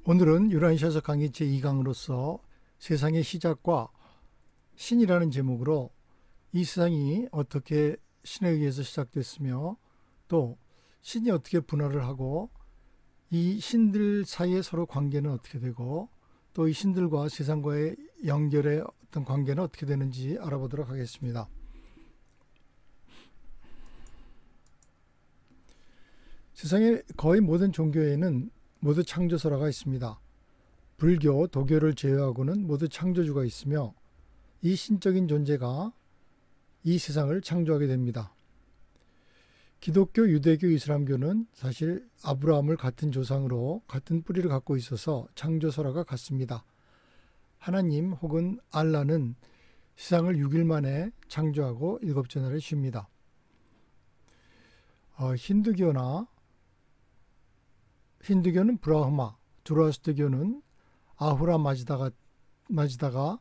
오늘은 유라인시아서 강의 제2강으로서 세상의 시작과 신이라는 제목으로 이 세상이 어떻게 신에 의해서 시작됐으며 또 신이 어떻게 분화를 하고 이 신들 사이에 서로 관계는 어떻게 되고 또 이 신들과 세상과의 연결의 어떤 관계는 어떻게 되는지 알아보도록 하겠습니다. 세상의 거의 모든 종교에는 모두 창조설화가 있습니다. 불교, 도교를 제외하고는 모두 창조주가 있으며 이 신적인 존재가 이 세상을 창조하게 됩니다. 기독교, 유대교, 이슬람교는 사실 아브라함을 같은 조상으로 같은 뿌리를 갖고 있어서 창조설화가 같습니다. 하나님 혹은 알라는 세상을 6일 만에 창조하고 7째 날에 쉽니다. 힌두교는 브라흐마, 조로아스터교는 아후라 마지다가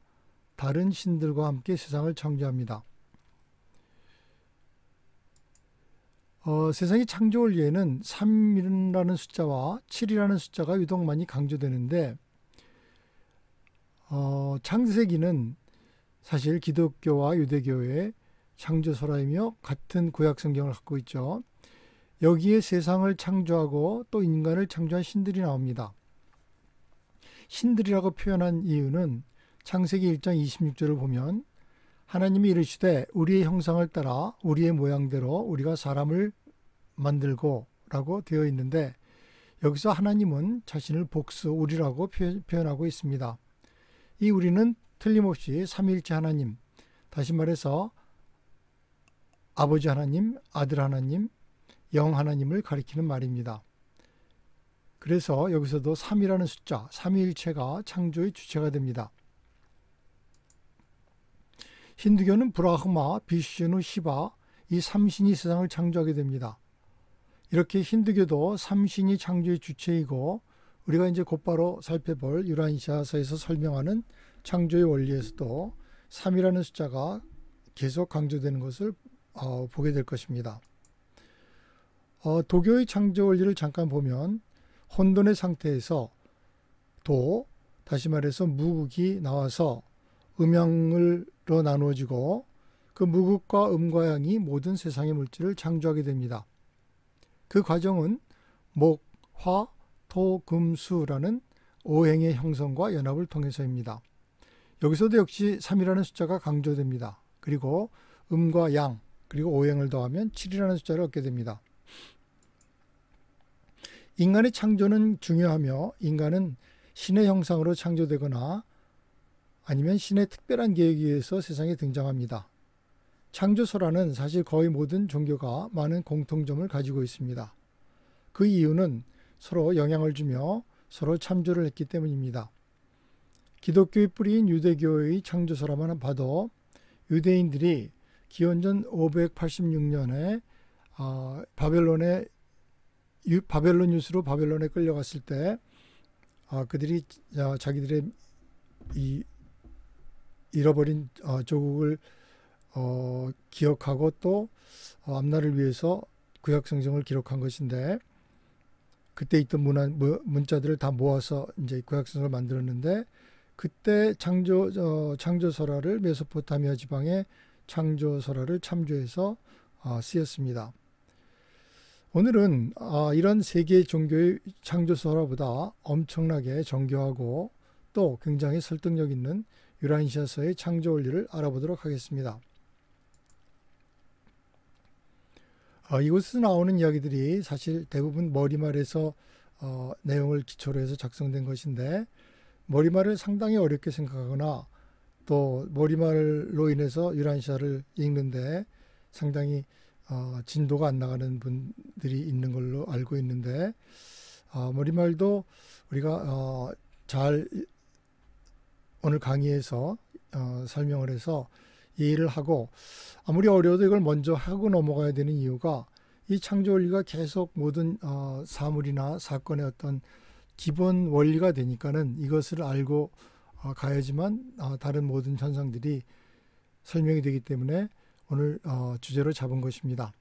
다른 신들과 함께 세상을 창조합니다. 세상의 창조 원리에는 3이라는 숫자와 7이라는 숫자가 유독 많이 강조되는데 창세기는 사실 기독교와 유대교의 창조설화이며 같은 구약 성경을 갖고 있죠. 여기에 세상을 창조하고 또 인간을 창조한 신들이 나옵니다. 신들이라고 표현한 이유는 창세기 1장 26절을 보면 하나님이 이르시되 우리의 형상을 따라 우리의 모양대로 우리가 사람을 만들고 라고 되어 있는데 여기서 하나님은 자신을 복수 우리라고 표현하고 있습니다. 이 우리는 틀림없이 삼위일체 하나님, 다시 말해서 아버지 하나님, 아들 하나님, 영 하나님을 가리키는 말입니다. 그래서 여기서도 3이라는 숫자, 삼위일체가 창조의 주체가 됩니다. 힌두교는 브라흐마, 비슈누, 시바 이 3신이 세상을 창조하게 됩니다. 이렇게 힌두교도 3신이 창조의 주체이고 우리가 이제 곧바로 살펴볼 유라인시아서에서 설명하는 창조의 원리에서도 3이라는 숫자가 계속 강조되는 것을 보게 될 것입니다. 도교의 창조 원리를 잠깐 보면 혼돈의 상태에서 다시 말해서 무극이 나와서 음양으로 나누어지고 그 무극과 음과 양이 모든 세상의 물질을 창조하게 됩니다. 그 과정은 목, 화, 토, 금, 수라는 5행의 형성과 연합을 통해서입니다. 여기서도 역시 3이라는 숫자가 강조됩니다. 그리고 음과 양, 그리고 5행을 더하면 7이라는 숫자를 얻게 됩니다. 인간의 창조는 중요하며 인간은 신의 형상으로 창조되거나 아니면 신의 특별한 계획에 의해서 세상에 등장합니다. 창조설화는 사실 거의 모든 종교가 많은 공통점을 가지고 있습니다. 그 이유는 서로 영향을 주며 서로 참조를 했기 때문입니다. 기독교의 뿌리인 유대교의 창조설화만 봐도 유대인들이 기원전 586년에 바벨론 유수로 바벨론에 끌려갔을 때 그들이 자기들의 이 잃어버린 조국을 기억하고 또 앞날을 위해서 구약 성경을 기록한 것인데 그때 있던 문자들을 다 모아서 이제 구약 성경을 만들었는데 그때 창조설화를 메소포타미아 지방의 창조설화를 참조해서 쓰였습니다. 오늘은 이런 세계 종교의 창조설화보다 엄청나게 정교하고 또 굉장히 설득력 있는 유라인시아서의 창조 원리를 알아보도록 하겠습니다. 이곳에서 나오는 이야기들이 사실 대부분 머리말에서 내용을 기초로 해서 작성된 것인데 머리말을 상당히 어렵게 생각하거나 또 머리말로 인해서 유라인시아를 읽는데 상당히 진도가 안 나가는 분들이 있는 걸로 알고 있는데 머리말도 우리가 잘 오늘 강의에서 설명을 해서 이해를 하고 아무리 어려워도 이걸 먼저 하고 넘어가야 되는 이유가 이 창조 원리가 계속 모든 사물이나 사건의 어떤 기본 원리가 되니까는 이것을 알고 가야지만 다른 모든 현상들이 설명이 되기 때문에 오늘 주제로 잡은 것입니다.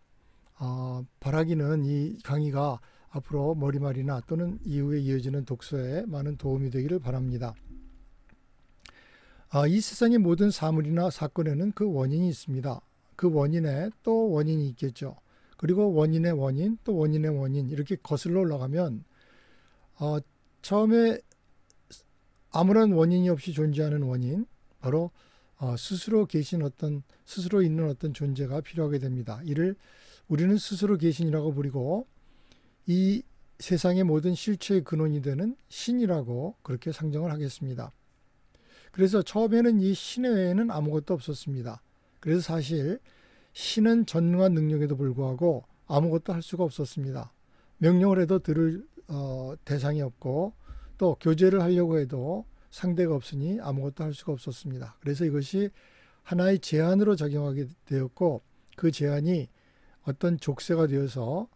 바라기는 이 강의가 앞으로 머리말이나 또는 이후에 이어지는 독서에 많은 도움이 되기를 바랍니다. 이 세상의 모든 사물이나 사건에는 그 원인이 있습니다. 그 원인에 또 원인이 있겠죠. 그리고 원인의 원인, 또 원인의 원인, 이렇게 거슬러 올라가면 처음에 아무런 원인이 없이 존재하는 원인, 바로 스스로 있는 어떤 존재가 필요하게 됩니다. 이를 우리는 스스로 계신이라고 부르고, 이 세상의 모든 실체의 근원이 되는 신이라고 그렇게 상정을 하겠습니다. 그래서 처음에는 이 신 외에는 아무것도 없었습니다. 그래서 사실 신은 전능한 능력에도 불구하고 아무것도 할 수가 없었습니다. 명령을 해도 들을 대상이 없고, 또 교제를 하려고 해도 상대가 없으니 아무것도 할 수가 없었습니다. 그래서 이것이 하나의 제한으로 작용하게 되었고, 그 제한이 어떤 족쇄가 되어서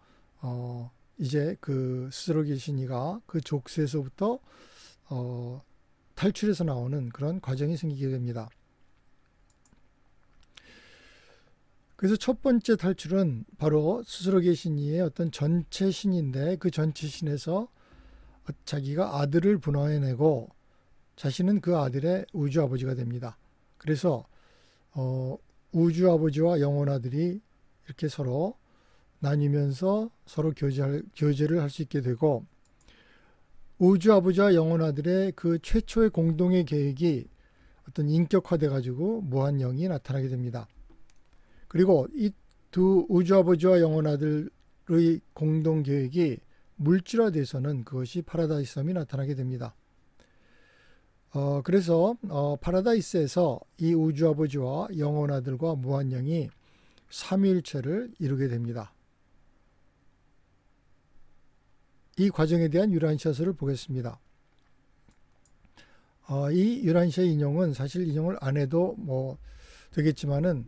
이제 그 스스로 계신 이가 그 족쇄에서부터 탈출해서 나오는 그런 과정이 생기게 됩니다. 그래서 첫 번째 탈출은 바로 스스로 계신 이의 어떤 전체 신인데, 그 전체 신에서 자기가 아들을 분화해내고 자신은 그 아들의 우주 아버지가 됩니다. 그래서 우주 아버지와 영혼 아들이 이렇게 서로 나뉘면서 서로 교제를 할 수 있게 되고, 우주 아버지와 영혼 아들의 그 최초의 공동의 계획이 어떤 인격화돼 가지고 무한 영이 나타나게 됩니다. 그리고 이 두 우주 아버지와 영혼 아들의 공동 계획이 물질화돼서는 그것이 파라다이스 섬이 나타나게 됩니다. 그래서 파라다이스에서 이 우주 아버지와 영혼 아들과 무한 영이 삼위일체를 이루게 됩니다. 이 과정에 대한 유란시아서를 보겠습니다. 이 유란시아 인용은 사실 인용을 안 해도 되겠지만은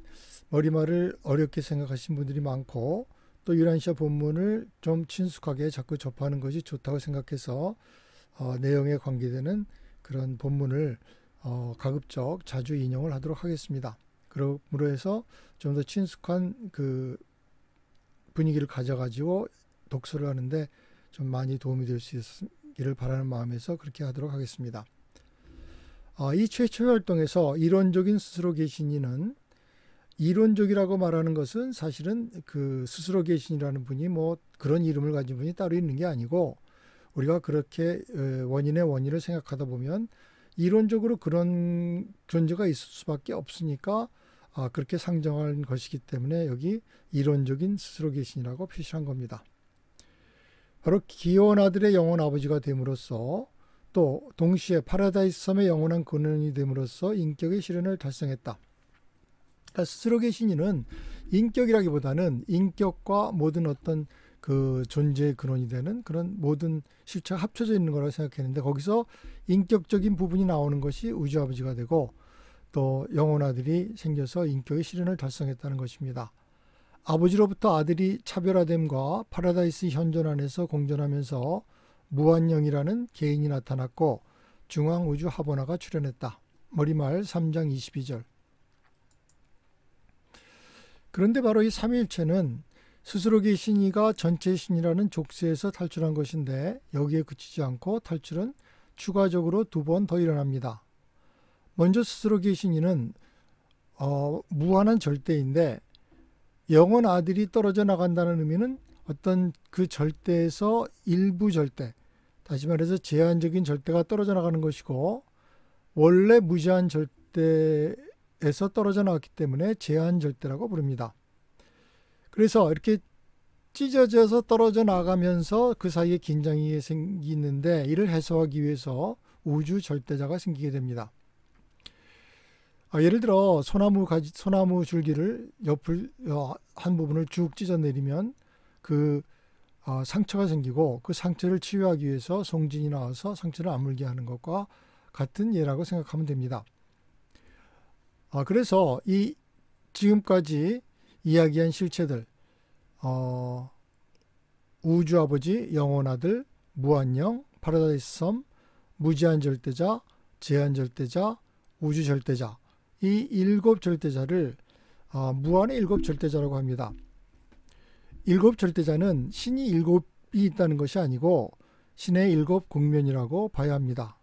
머리말을 어렵게 생각하신 분들이 많고, 또 유란시아 본문을 좀 친숙하게 자꾸 접하는 것이 좋다고 생각해서 내용에 관계되는 그런 본문을 가급적 자주 인용을 하도록 하겠습니다. 그러므로 해서 좀 더 친숙한 그 분위기를 가져가지고 독서를 하는데 좀 많이 도움이 될 수 있기를 바라는 마음에서 그렇게 하도록 하겠습니다. 이 최초의 활동에서 이론적인 스스로 계신 이는, 이론적이라고 말하는 것은 사실은 그 스스로 계신이라는 분이 그런 이름을 가진 분이 따로 있는 게 아니고, 우리가 그렇게 원인의 원인을 생각하다 보면 이론적으로 그런 존재가 있을 수밖에 없으니까 그렇게 상정한 것이기 때문에 여기 이론적인 스스로 계신이라고 표시한 겁니다. 바로 귀여운 아들의 영혼 아버지가 됨으로써, 또 동시에 파라다이스 섬의 영원한 근원이 됨으로써 인격의 실현을 달성했다. 그러니까 스스로 계신 이는 인격이라기보다는 인격과 모든 어떤 그 존재의 근원이 되는 그런 모든 실체가 합쳐져 있는 거라고 생각했는데, 거기서 인격적인 부분이 나오는 것이 우주 아버지가 되고, 또 영혼 아들이 생겨서 인격의 실현을 달성했다는 것입니다. 아버지로부터 아들이 차별화됨과 파라다이스 현존 안에서 공존하면서 무한영이라는 개인이 나타났고, 중앙우주 하버나가 출현했다. 머리말 3장 22절. 그런데 바로 이 삼위일체는 스스로 계신 이가 전체 신이라는 족쇄에서 탈출한 것인데, 여기에 그치지 않고 탈출은 추가적으로 2번 더 일어납니다. 먼저 스스로 계신 이는 무한한 절대인데, 영혼 아들이 떨어져 나간다는 의미는 어떤 그 절대에서 일부 절대, 다시 말해서 제한적인 절대가 떨어져 나가는 것이고, 원래 무제한 절대에서 떨어져 나왔기 때문에 제한 절대라고 부릅니다. 그래서 이렇게 찢어져서 떨어져 나가면서 그 사이에 긴장이 생기는데, 이를 해소하기 위해서 우주 절대자가 생기게 됩니다. 예를 들어 소나무 줄기를 옆을 한 부분을 쭉 찢어 내리면 그 상처가 생기고, 그 상처를 치유하기 위해서 송진이 나와서 상처를 아물게 하는 것과 같은 예라고 생각하면 됩니다. 그래서 이 지금까지 이야기한 실체들, 우주 아버지, 영혼 아들, 무한영, 파라다이스 섬, 무제한 절대자, 제한 절대자, 우주 절대자, 이 7 절대자를 무한의 7 절대자라고 합니다. 7 절대자는 신이 있다는 것이 아니고 신의 일곱 국면이라고 봐야 합니다.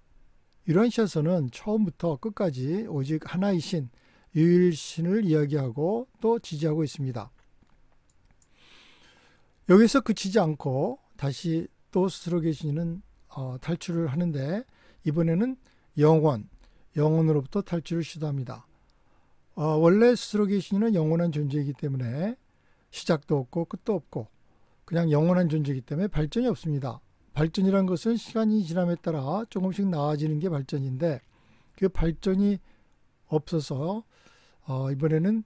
이러한 시에서는 처음부터 끝까지 오직 하나의 신, 유일신을 이야기하고 또 지지하고 있습니다. 여기서 그치지 않고 다시 또 스스로 계시는 탈출을 하는데 이번에는 영혼으로부터 탈출을 시도합니다. 원래 스스로 계시는 영원한 존재이기 때문에 시작도 없고 끝도 없고 그냥 영원한 존재이기 때문에 발전이 없습니다. 발전이란 것은 시간이 지남에 따라 조금씩 나아지는 게 발전인데 그 발전이 없어서 이번에는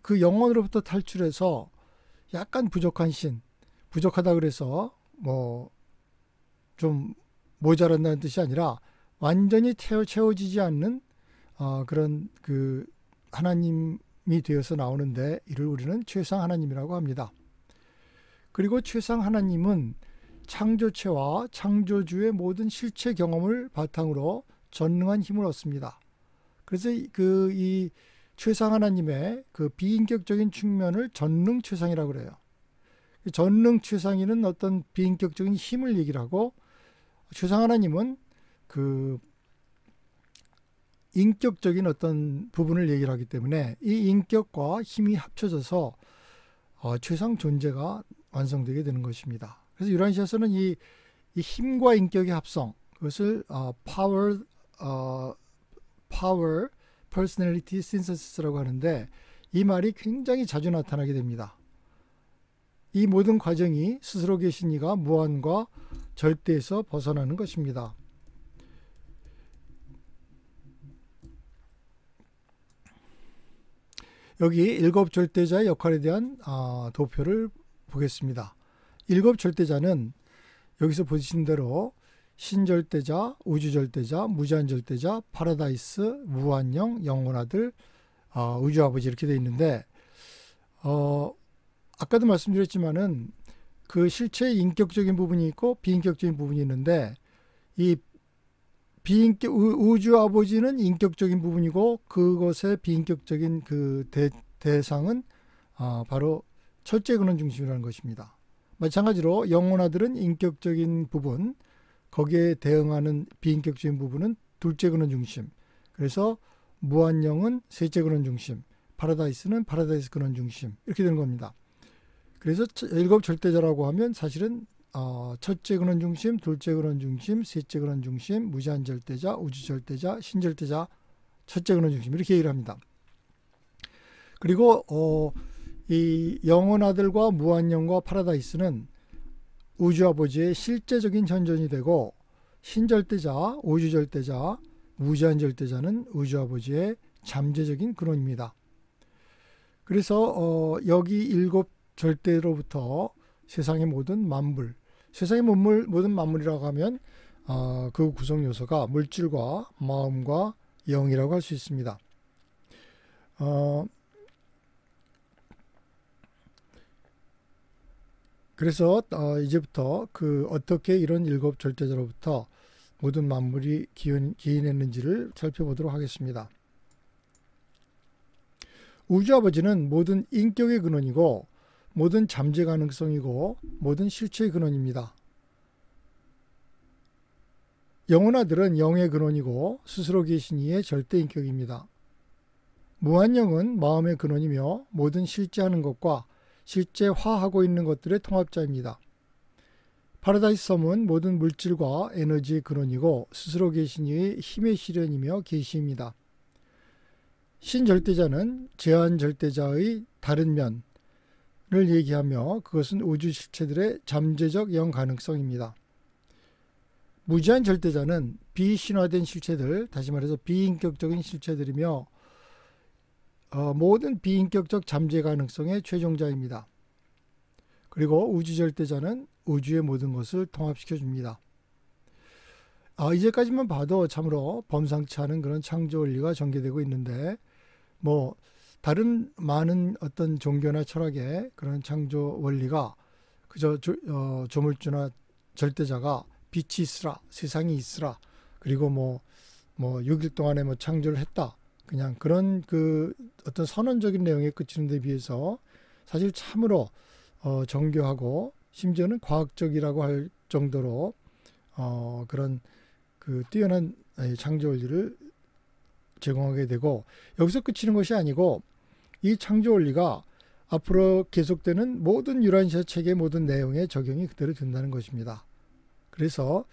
그 영혼으로부터 탈출해서 약간 부족한 신, 부족하다 그래서 뭐 좀 모자란다는 뜻이 아니라 완전히 채워지지 않는 그런 그 하나님이 되어서 나오는데 이를 우리는 최상 하나님이라고 합니다. 그리고 최상 하나님은 창조체와 창조주의 모든 실체 경험을 바탕으로 전능한 힘을 얻습니다. 그래서 이 최상 하나님의 그 비인격적인 측면을 전능 최상이라고 그래요. 전능 최상위는 어떤 비인격적인 힘을 얘기를 하고 최상 하나님은 그 인격적인 어떤 부분을 얘기를 하기 때문에 이 인격과 힘이 합쳐져서 최상 존재가 완성되게 되는 것입니다. 그래서 유란시아서는 이 힘과 인격의 합성, 그것을 power personality synthesis라고 하는데 이 말이 굉장히 자주 나타나게 됩니다. 이 모든 과정이 스스로 계신 이가 무한과 절대에서 벗어나는 것입니다. 여기 일곱 절대자의 역할에 대한 도표를 보겠습니다. 일곱 절대자는 여기서 보시는 대로 신절대자, 우주절대자, 무제한절대자, 파라다이스, 무한영, 영원아들, 우주아버지 이렇게 되어 있는데 아까도 말씀드렸지만은 그 실체의 인격적인 부분이 있고 비인격적인 부분이 있는데 이 우주아버지는 인격적인 부분이고 그것의 비인격적인 그 대상은 바로 첫째 근원 중심이라는 것입니다. 마찬가지로 영혼아들은 인격적인 부분, 거기에 대응하는 비인격적인 부분은 둘째 근원 중심. 그래서 무한영은 셋째 근원 중심, 파라다이스는 파라다이스 근원 중심 이렇게 되는 겁니다. 그래서 일곱 절대자라고 하면 사실은 첫째 근원 중심, 둘째 근원 중심, 셋째 근원 중심, 무제한 절대자, 우주 절대자, 신절대자, 첫째 근원 중심 이렇게 얘기를 합니다. 그리고 이 영혼아들과 무한영과 파라다이스는 우주아버지의 실제적인 현존이 되고 신절대자, 우주절대자, 무제한절대자는 우주아버지의 잠재적인 근원입니다. 그래서 여기 일곱 절대로부터 세상의 모든 만물, 세상의 모든 만물이라고 하면 그 구성 요소가 물질과 마음과 영이라고 할 수 있습니다. 그래서 이제부터 어떻게 이런 일곱 절대자로부터 모든 만물이 기인했는지를 살펴보도록 하겠습니다. 우주아버지는 모든 인격의 근원이고 모든 잠재 가능성이고 모든 실체의 근원입니다. 영혼아들은 영의 근원이고 스스로 계신 이의 절대인격입니다. 무한영은 마음의 근원이며 모든 실제하는 것과 실제화하고 있는 것들의 통합자입니다. 파라다이스 섬은 모든 물질과 에너지의 근원이고 스스로 계신 이의 힘의 실현이며 계시입니다. 신절대자는 제한절대자의 다른 면을 얘기하며 그것은 우주 실체들의 잠재적 영 가능성입니다. 무제한 절대자는 비신화된 실체들, 다시 말해서 비인격적인 실체들이며 모든 비인격적 잠재 가능성의 최종자입니다. 그리고 우주절대자는 우주의 모든 것을 통합시켜 줍니다. 이제까지만 봐도 참으로 범상치 않은 그런 창조 원리가 전개되고 있는데 뭐 다른 많은 어떤 종교나 철학의 그런 창조 원리가 그저 조물주나 절대자가 빛이 있으라, 세상이 있으라, 그리고 뭐 6일 동안에 뭐 창조를 했다, 그냥 그런 그 어떤 선언적인 내용에 그치는 데 비해서 사실 참으로 정교하고 심지어는 과학적이라고 할 정도로 그런 그 뛰어난 창조 원리를 제공하게 되고, 여기서 그치는 것이 아니고 이 창조 원리가 앞으로 계속되는 모든 유라시아 책의 모든 내용에 적용이 그대로 된다는 것입니다. 그래서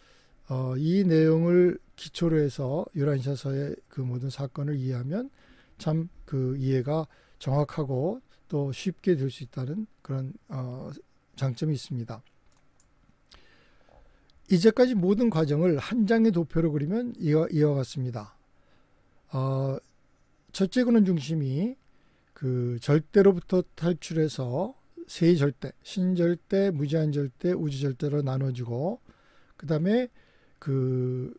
이 내용을 기초로 해서 유라시아서의 그 모든 사건을 이해하면 참 그 이해가 정확하고 또 쉽게 될 수 있다는 그런 장점이 있습니다. 이제까지 모든 과정을 한 장의 도표로 그리면 이와 같습니다. 첫째 근원 중심이 그 절대로부터 탈출해서 세 절대, 신절대, 무제한절대, 우주절대로 나눠지고, 그 다음에 그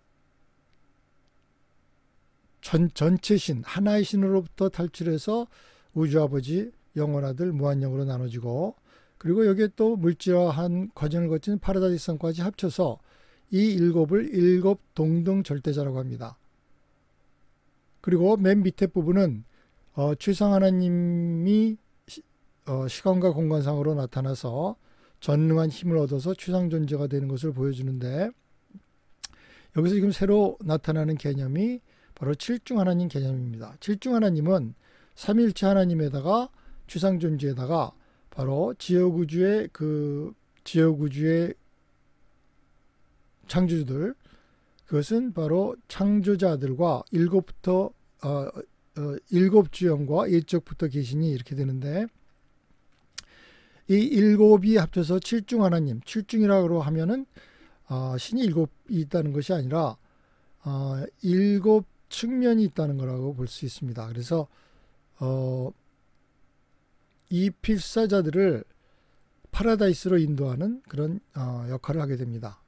전체 신, 하나의 신으로부터 탈출해서 우주아버지, 영원아들, 무한영으로 나눠지고, 그리고 여기에 또 물질화한 과정을 거친 파라다이스성까지 합쳐서 이 일곱을 일곱 동등 절대자라고 합니다. 그리고 맨 밑에 부분은 최상 하나님이 시간과 공간상으로 나타나서 전능한 힘을 얻어서 최상 존재가 되는 것을 보여주는데, 여기서 지금 새로 나타나는 개념이 바로 칠중 하나님 개념입니다. 칠중 하나님은 삼일체 하나님에다가 최상 존재에다가 바로 지역우주의 창조주들, 그것은 바로 창조자들과 일곱 주영과 일적부터 계시니 이렇게 되는데, 이 일곱이 합쳐서 칠중 하나님, 칠중이라고 하면은 신이 일곱이 있다는 것이 아니라 일곱 측면이 있다는 거라고 볼 수 있습니다. 그래서 이 필사자들을 파라다이스로 인도하는 그런 역할을 하게 됩니다.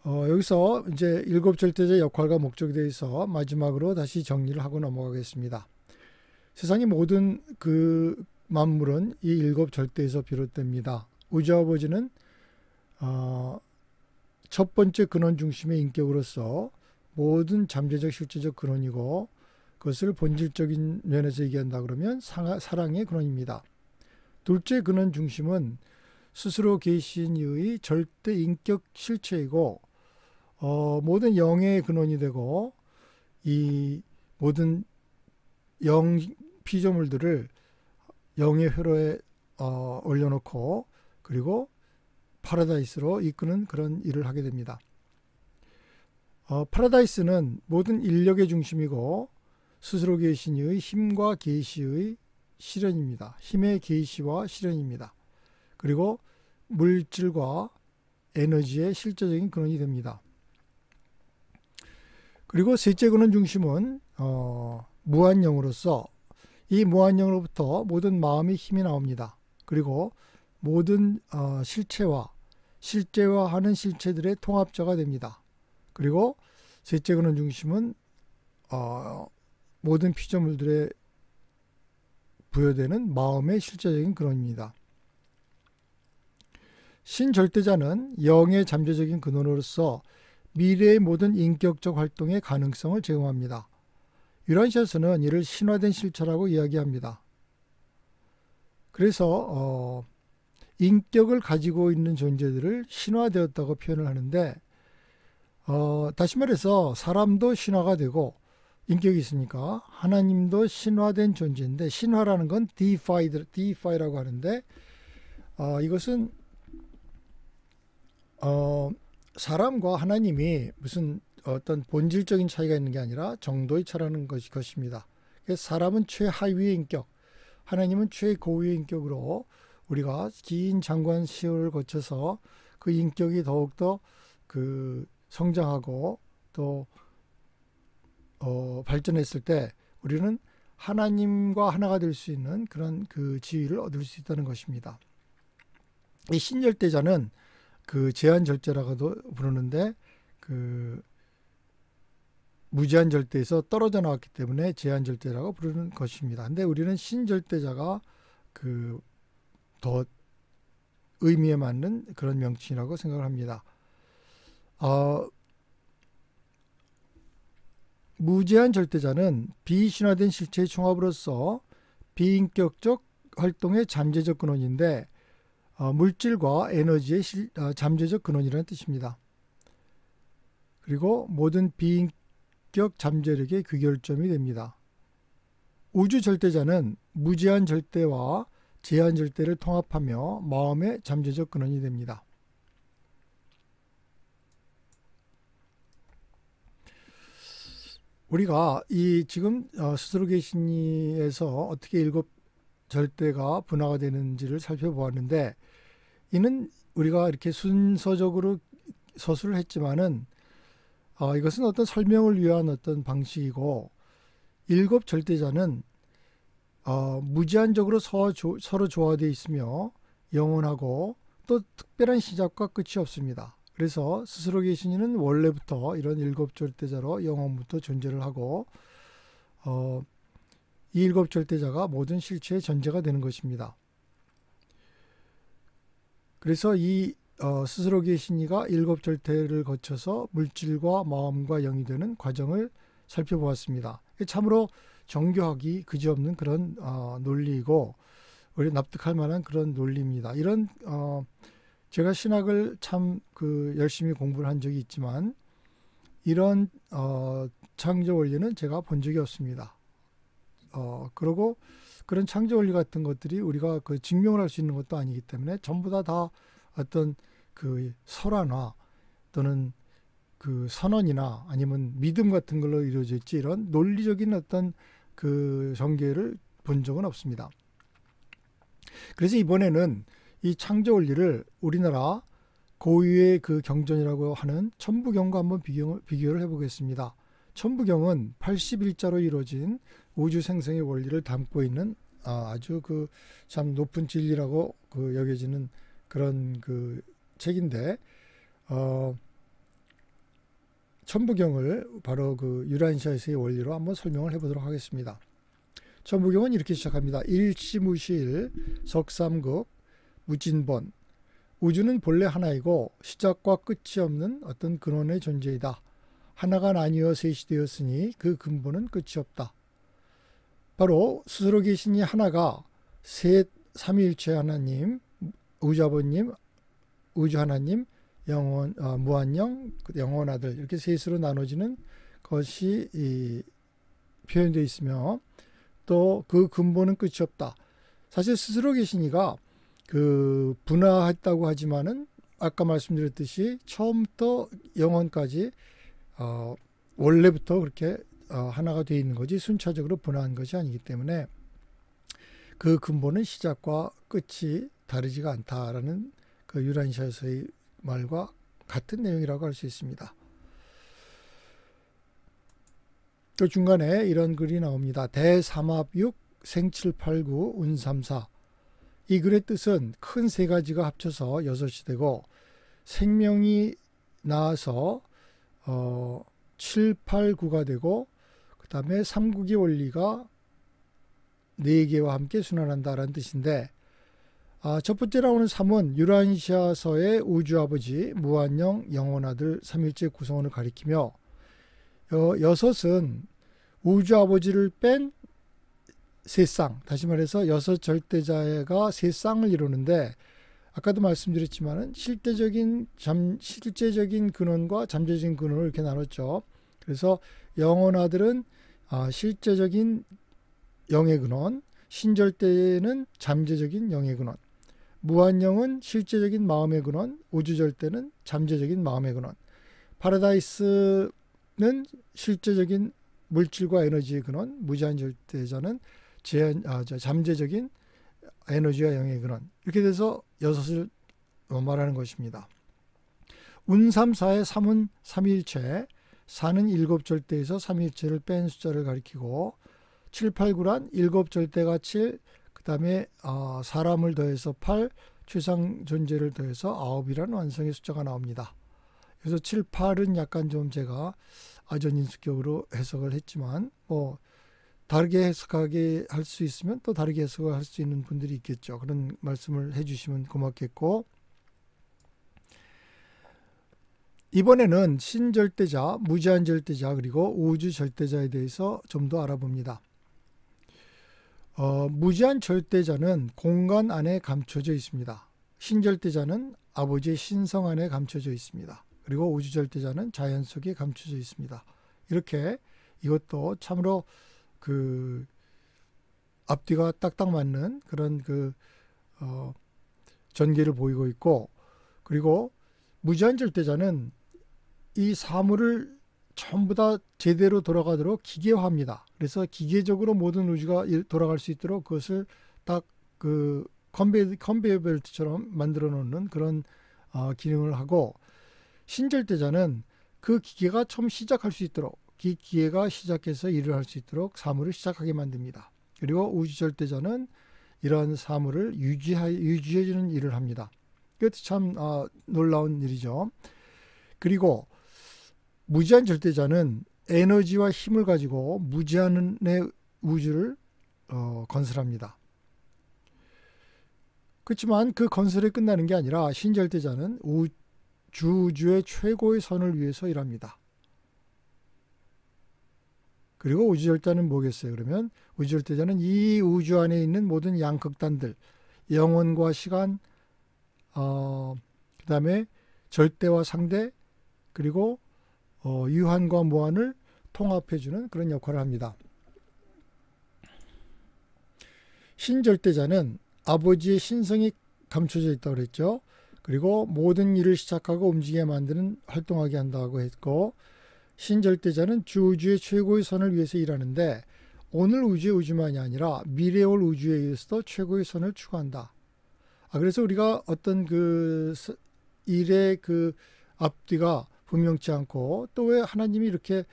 여기서 이제 일곱 절대자의 역할과 목적에 대해서 마지막으로 다시 정리를 하고 넘어가겠습니다. 세상의 모든 그 만물은 이 일곱 절대에서 비롯됩니다. 우주아버지는 첫 번째 근원 중심의 인격으로서 모든 잠재적 실제적 근원이고, 그것을 본질적인 면에서 얘기한다 그러면 사랑의 근원입니다. 둘째 근원 중심은 스스로 계신 이의 절대 인격 실체이고, 모든 영의 근원이 되고, 이 모든 영 피조물들을 영의 회로에 올려놓고 그리고 파라다이스로 이끄는 그런 일을 하게 됩니다. 파라다이스는 모든 인력의 중심이고 스스로 계신 이의 힘과 계시의 실현입니다. 힘의 계시와 실현입니다. 그리고 물질과 에너지의 실제적인 근원이 됩니다. 그리고 셋째 근원 중심은 무한영으로서 이 무한영으로부터 모든 마음의 힘이 나옵니다. 그리고 모든 실제화하는 실체들의 통합자가 됩니다. 그리고 셋째 근원 중심은 모든 피조물들에 부여되는 마음의 실제적인 근원입니다. 신절대자는 영의 잠재적인 근원으로서 미래의 모든 인격적 활동의 가능성을 제공합니다. 유라시아서는 이를 신화된 실체라고 이야기합니다. 그래서 인격을 가지고 있는 존재들을 신화되었다고 표현을 하는데, 다시 말해서 사람도 신화가 되고 인격이 있으니까 하나님도 신화된 존재인데, 신화라는 건 deify라고 하는데, 이것은 사람과 하나님이 무슨 어떤 본질적인 차이가 있는 게 아니라 정도의 차라는 것입니다. 사람은 최하위의 인격, 하나님은 최고위의 인격으로 우리가 긴 장관 시호를 거쳐서 그 인격이 더욱더 그 성장하고 또 발전했을 때 우리는 하나님과 하나가 될 수 있는 그런 그 지위를 얻을 수 있다는 것입니다. 이 신절대자는 그 제한절대라고도 부르는데, 그 무제한 절대에서 떨어져 나왔기 때문에 제한절대라고 부르는 것입니다. 근데 우리는 신절대자가 그 더 의미에 맞는 그런 명칭이라고 생각을 합니다. 무제한 절대자는 비신화된 실체의 총합으로서 비인격적 활동의 잠재적 근원인데 물질과 에너지의 잠재적 근원이라는 뜻입니다. 그리고 모든 비인격 잠재력의 귀결점이 됩니다. 우주 절대자는 무제한 절대와 제한 절대를 통합하며 마음의 잠재적 근원이 됩니다. 우리가 이 지금 스스로 계시니에서 어떻게 일곱 절대가 분화가 되는지를 살펴보았는데, 이는 우리가 이렇게 순서적으로 서술을 했지만은 이것은 어떤 설명을 위한 어떤 방식이고, 일곱 절대자는 무제한적으로 서로 조화되어 있으며 영원하고 또 특별한 시작과 끝이 없습니다. 그래서 스스로 계신 이는 원래부터 이런 일곱 절대자로 영원부터 존재를 하고 이 일곱 절대자가 모든 실체의 전제가 되는 것입니다. 그래서 이 스스로 계신 이가 일곱 절대를 거쳐서 물질과 마음과 영이 되는 과정을 살펴보았습니다. 참으로 정교하기 그지없는 그런 논리이고 우리 납득할 만한 그런 논리입니다. 이런 제가 신학을 참 열심히 공부를 한 적이 있지만 이런 창조 원리는 제가 본 적이 없습니다. 그리고 그런 창조 원리 같은 것들이 우리가 증명을 할 수 있는 것도 아니기 때문에 전부 다 어떤 설화나 또는 선언이나 아니면 믿음 같은 걸로 이루어져 있지 이런 논리적인 어떤 전개를 본 적은 없습니다. 그래서 이번에는 이 창조 원리를 우리나라 고유의 경전이라고 하는 천부경과 한번 비교를 해보겠습니다. 천부경은 81자로 이루어진 우주 생성의 원리를 담고 있는 아주 참 높은 진리라고 여겨지는 그런 책인데 천부경을 바로 유란시아에서의 원리로 한번 설명을 해보도록 하겠습니다. 천부경은 이렇게 시작합니다. 일시무실 석삼극 무진본 우주는 본래 하나이고 시작과 끝이 없는 어떤 근원의 존재이다. 하나가 나뉘어 셋이 되었으니 그 근본은 끝이 없다. 바로 스스로 계신 이 하나가 셋 삼위일체 하나님, 우주아버님, 우주 하나님, 영원 무한영, 영원아들 이렇게 셋으로 나눠지는 것이 표현되어 있으며 또 그 근본은 끝이 없다. 사실 스스로 계신 이가 분화했다고 하지만은 아까 말씀드렸듯이 처음부터 영원까지 원래부터 그렇게 하나가 되어 있는 거지 순차적으로 분화한 것이 아니기 때문에 그 근본은 시작과 끝이 다르지가 않다라는 유란시아에서의 말과 같은 내용이라고 할 수 있습니다. 또 중간에 이런 글이 나옵니다. 대삼합육 생칠팔구 운삼사. 이 글의 뜻은 큰 세 가지가 합쳐서 여섯이 되고 생명이 나와서 7, 8, 9가 되고 그 다음에 삼국의 원리가 4개와 함께 순환한다라는 뜻인데 첫 번째 나오는 3은 유란시아서의 우주아버지, 무한영, 영원아들, 삼일체 구성원을 가리키며 6은 우주아버지를 뺀 세 쌍, 다시 말해서 6 절대자가 세 쌍을 이루는데 아까도 말씀드렸지만은 실제적인 근원과 잠재적인 근원을 이렇게 나눴죠. 그래서 영원아들은 실제적인 영의 근원, 신절대는 잠재적인 영의 근원, 무한영은 실제적인 마음의 근원, 우주절대는 잠재적인 마음의 근원, 파라다이스는 실제적인 물질과 에너지의 근원, 무제한절대자는 잠재적인 에너지와 영의 근원, 이렇게 돼서 6을 말하는 것입니다. 운삼사의 3은 삼일체, 4는 7절대에서 삼일체를 뺀 숫자를 가리키고 7, 8, 9란 7절대가 7, 그 다음에 사람을 더해서 8, 최상 존재를 더해서 9이라는 완성의 숫자가 나옵니다. 그래서 7, 8은 약간 좀 제가 아전인수격으로 해석을 했지만 다르게 해석하게 할 수 있으면 또 다르게 해석을 할 수 있는 분들이 있겠죠. 그런 말씀을 해주시면 고맙겠고, 이번에는 신절대자, 무제한절대자 그리고 우주절대자에 대해서 좀 더 알아봅니다. 무제한 절대자는 공간 안에 감춰져 있습니다. 신절대자는 아버지의 신성 안에 감춰져 있습니다. 그리고 우주절대자는 자연 속에 감춰져 있습니다. 이렇게 이것도 참으로 그 앞뒤가 딱딱 맞는 그런 전개를 보이고 있고, 그리고 무제한 절대자는 이 사물을 전부 다 제대로 돌아가도록 기계화합니다. 그래서 기계적으로 모든 우주가 돌아갈 수 있도록 그것을 딱 그 컨베이어 벨트처럼 만들어 놓는 그런 기능을 하고, 신절대자는 그 기계가 처음 시작할 수 있도록, 이 기계가 시작해서 일을 할 수 있도록 사물을 시작하게 만듭니다. 그리고 우주절대자는 이러한 사물을 유지해주는 일을 합니다. 그것도 참 놀라운 일이죠. 그리고 무제한 절대자는 에너지와 힘을 가지고 무제한의 우주를 건설합니다. 그렇지만 그 건설이 끝나는 게 아니라 신절대자는 우주의 최고의 선을 위해서 일합니다. 그리고 우주절대자는 뭐겠어요? 그러면 우주절대자는 이 우주 안에 있는 모든 양극단들, 영혼과 시간, 그 다음에 절대와 상대, 그리고 유한과 무한을 통합해주는 그런 역할을 합니다. 신절대자는 아버지의 신성이 감춰져 있다고 그랬죠. 그리고 모든 일을 시작하고 움직이게 만드는, 활동하게 한다고 했고, 신절대자는 주우주의 최고의 선을 위해서 일하는데 오늘 우주의 우주만이 아니라 미래에 올 우주에 의해서도 최고의 선을 추구한다. 그래서 우리가 어떤 그 일의 그 앞뒤가 분명치 않고, 또 왜 하나님이 이렇게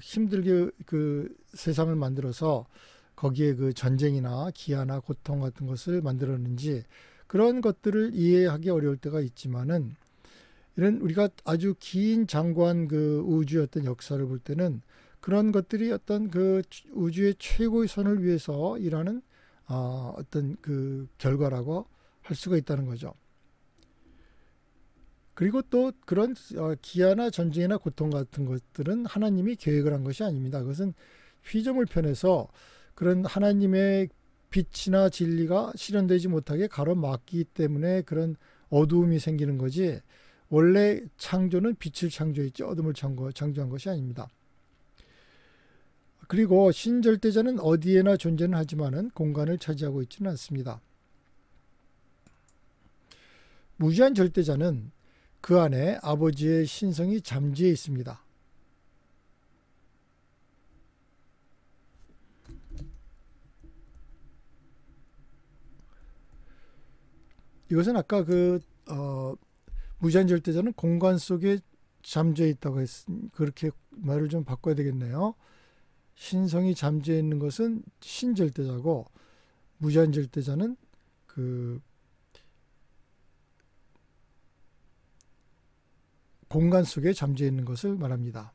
힘들게 그 세상을 만들어서 거기에 그 전쟁이나 기아나 고통 같은 것을 만들었는지, 그런 것들을 이해하기 어려울 때가 있지만은, 이런 우리가 아주 긴 장구한 그 우주의 어떤 역사를 볼 때는 그런 것들이 어떤 그 우주의 최고의 선을 위해서 일하는 어떤 그 결과라고 할 수가 있다는 거죠. 그리고 또 그런 기아나 전쟁이나 고통 같은 것들은 하나님이 계획을 한 것이 아닙니다. 그것은 피조물 편에서 그런 하나님의 빛이나 진리가 실현되지 못하게 가로막기 때문에 그런 어두움이 생기는 거지, 원래 창조는 빛을 창조했지 어둠을 창조한 것이 아닙니다. 그리고 신절대자는 어디에나 존재는 하지만은 공간을 차지하고 있지는 않습니다. 무제한 절대자는 그 안에 아버지의 신성이 잠재해 있습니다. 이것은 아까 무제한 절대자는 공간 속에 잠재해 있다고 그렇게 말을 좀 바꿔야 되겠네요. 신성이 잠재해 있는 것은 신절대자고, 무제한 절대자는 그 공간 속에 잠재해 있는 것을 말합니다.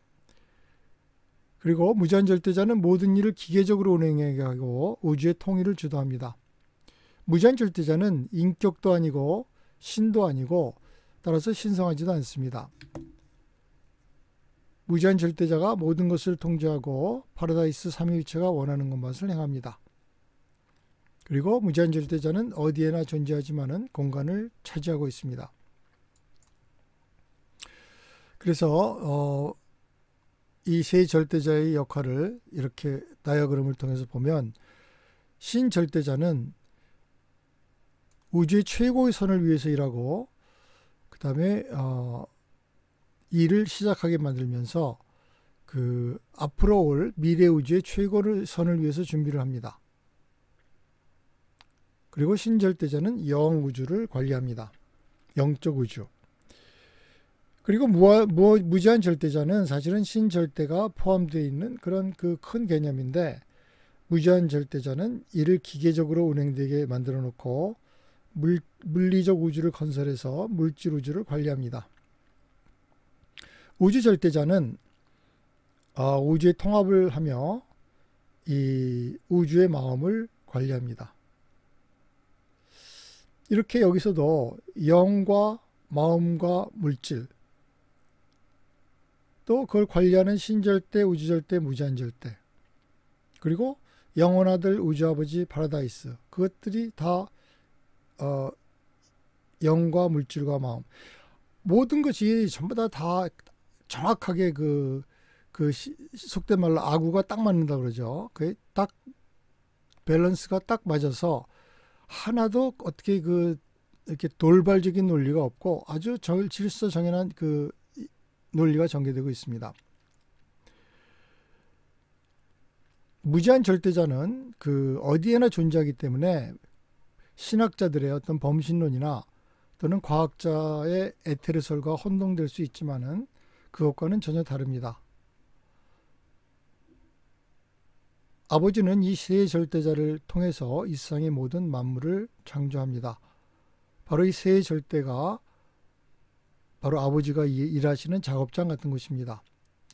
그리고 무제한 절대자는 모든 일을 기계적으로 운행하게 하고 우주의 통일을 주도합니다. 무제한 절대자는 인격도 아니고 신도 아니고 따라서 신성하지도 않습니다. 무제한 절대자가 모든 것을 통제하고 파라다이스 삼위일체가 원하는 것만을 행합니다. 그리고 무제한 절대자는 어디에나 존재하지만은 공간을 차지하고 있습니다. 그래서 이 세 절대자의 역할을 이렇게 다이어그램을 통해서 보면, 신절대자는 우주의 최고의 선을 위해서 일하고, 그 다음에 일을 시작하게 만들면서 그 앞으로 올 미래 우주의 최고의 선을 위해서 준비를 합니다. 그리고 신절대자는 영 우주를 관리합니다. 영적 우주. 그리고 무제한 절대자는 사실은 신절대가 포함되어 있는 그런 그 큰 개념인데, 무제한 절대자는 이를 기계적으로 운행되게 만들어 놓고 물리적 우주를 건설해서 물질 우주를 관리합니다. 우주 절대자는 우주의 통합을 하며 이 우주의 마음을 관리합니다. 이렇게 여기서도 영과 마음과 물질, 또 그걸 관리하는 신절대, 우주절대, 무제한절대, 그리고 영원하들 우주아버지 파라다이스, 그것들이 다 영과 물질과 마음, 모든 것이 전부 다 정확하게 속된 말로 아구가 딱 맞는다 그러죠. 그게 딱 밸런스가 딱 맞아서 하나도 어떻게 이렇게 돌발적인 논리가 없고 아주 질서 정연한 논리가 전개되고 있습니다. 무제한 절대자는 어디에나 존재하기 때문에 신학자들의 어떤 범신론이나 또는 과학자의 에테르설과 혼동될 수 있지만은 그것과는 전혀 다릅니다. 아버지는 이 세 절대자를 통해서 이 세상의 모든 만물을 창조합니다. 바로 이 세 절대가 바로 아버지가 일하시는 작업장 같은 것입니다.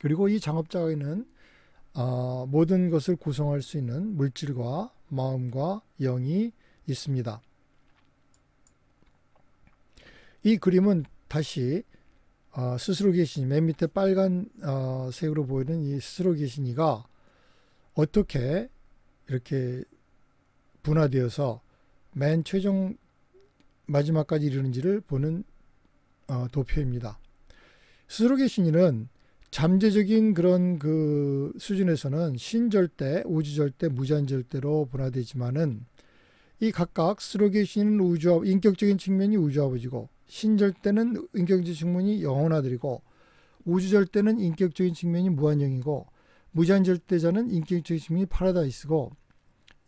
그리고 이 작업장에는 모든 것을 구성할 수 있는 물질과 마음과 영이 있습니다. 이 그림은 다시 스스로 계시니, 맨 밑에 빨간 색으로 보이는 이 스스로 계시니가 어떻게 이렇게 분화되어서 맨 최종 마지막까지 이르는지를 보는 도표입니다. 스스로 계시니는 잠재적인 그런 수준에서는 신절대, 우주절대, 무제한절대로 분화되지만은 이 각각 스스로 계시는 인격적인 측면이 우주아버지고, 신절대는 인격적인 측면이 영혼아들이고, 우주절대는 인격적인 측면이 무한영이고, 무제한절대자는 인격적인 측면이 파라다이스고,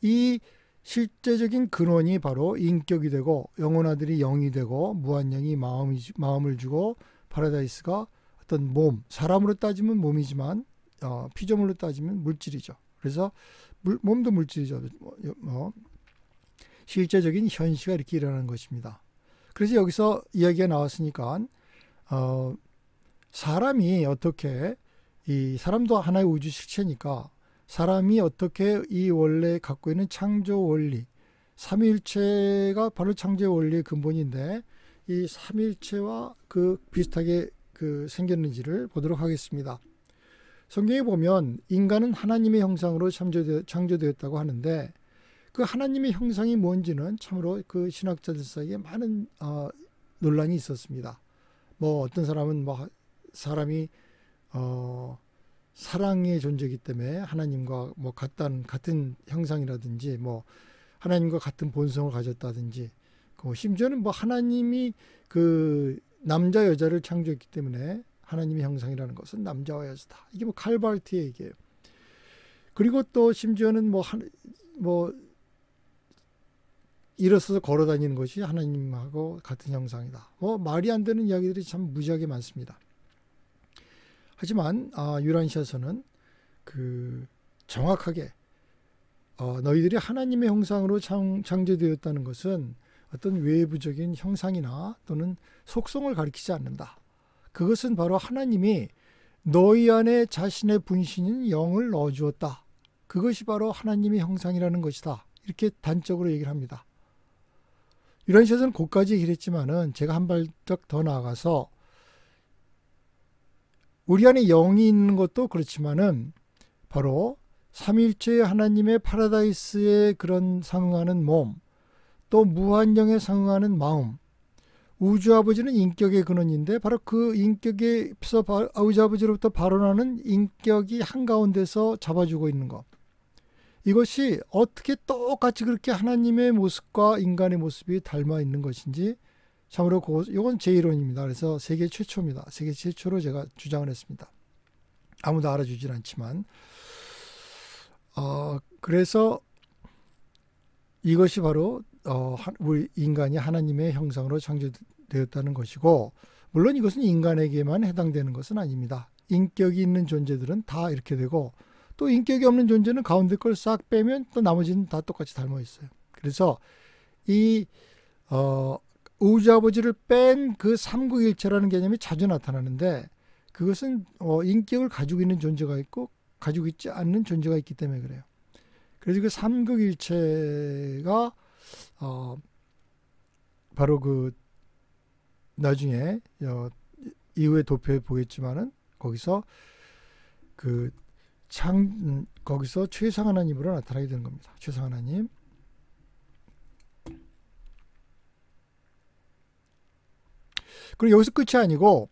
이 실제적인 근원이 바로 인격이 되고, 영혼아들이 영이 되고, 무한영이 마음을 주고, 파라다이스가 어떤 사람으로 따지면 몸이지만 피조물로 따지면 물질이죠. 그래서 몸도 물질이죠. 실제적인 현시가 이렇게 일어나는 것입니다. 그래서 여기서 이야기가 나왔으니까 사람이 어떻게, 사람도 하나의 우주 실체니까 사람이 어떻게 이 원래 갖고 있는 창조 원리, 삼위일체가 바로 창조 원리의 근본인데 이 삼위일체와 비슷하게 생겼는지를 보도록 하겠습니다. 성경에 보면 인간은 하나님의 형상으로 창조되었다고 하는데 그 하나님의 형상이 뭔지는 참으로 신학자들 사이에 많은 논란이 있었습니다. 어떤 사람은 사람이 사랑의 존재이기 때문에 하나님과 같은 형상이라든지 하나님과 같은 본성을 가졌다든지, 심지어는 하나님이 남자 여자를 창조했기 때문에 하나님의 형상이라는 것은 남자와 여자다. 이게 칼바르트의 얘기예요. 그리고 또 심지어는 일어서서 걸어 다니는 것이 하나님하고 같은 형상이다. 말이 안 되는 이야기들이 참 무지하게 많습니다. 하지만 유란시아서는 정확하게 너희들이 하나님의 형상으로 창조되었다는 것은 어떤 외부적인 형상이나 또는 속성을 가리키지 않는다. 그것은 바로 하나님이 너희 안에 자신의 분신인 영을 넣어주었다. 그것이 바로 하나님의 형상이라는 것이다. 이렇게 단적으로 얘기를 합니다. 유란시아서는 그까지 얘기를 했지만은 제가 한 발짝 더 나아가서 우리 안에 영이 있는 것도 그렇지만은 바로 삼위일체의 하나님의 파라다이스에 상응하는 몸, 또 무한영에 상응하는 마음, 우주아버지는 인격의 근원인데 바로 그 인격에서 우주아버지로부터 발원하는 인격이 한가운데서 잡아주고 있는 것, 이것이 어떻게 똑같이 그렇게 하나님의 모습과 인간의 모습이 닮아 있는 것인지 참으로 이건 제 이론입니다. 그래서 세계 최초입니다. 세계 최초로 제가 주장을 했습니다. 아무도 알아주질 않지만 그래서 이것이 바로 우리 인간이 하나님의 형상으로 창조되었다는 것이고, 물론 이것은 인간에게만 해당되는 것은 아닙니다. 인격이 있는 존재들은 다 이렇게 되고, 또 인격이 없는 존재는 가운데 걸 싹 빼면 또 나머지는 다 똑같이 닮아 있어요. 그래서 이 우주아버지를 뺀 삼국일체라는 개념이 자주 나타나는데 그것은 인격을 가지고 있는 존재가 있고 가지고 있지 않는 존재가 있기 때문에 그래요. 그래서 삼국일체가 바로 나중에 이후에 도표에 보겠지만은 거기서 거기서 최상 하나님으로 나타나게 되는 겁니다. 최상 하나님. 그리고 여기서 끝이 아니고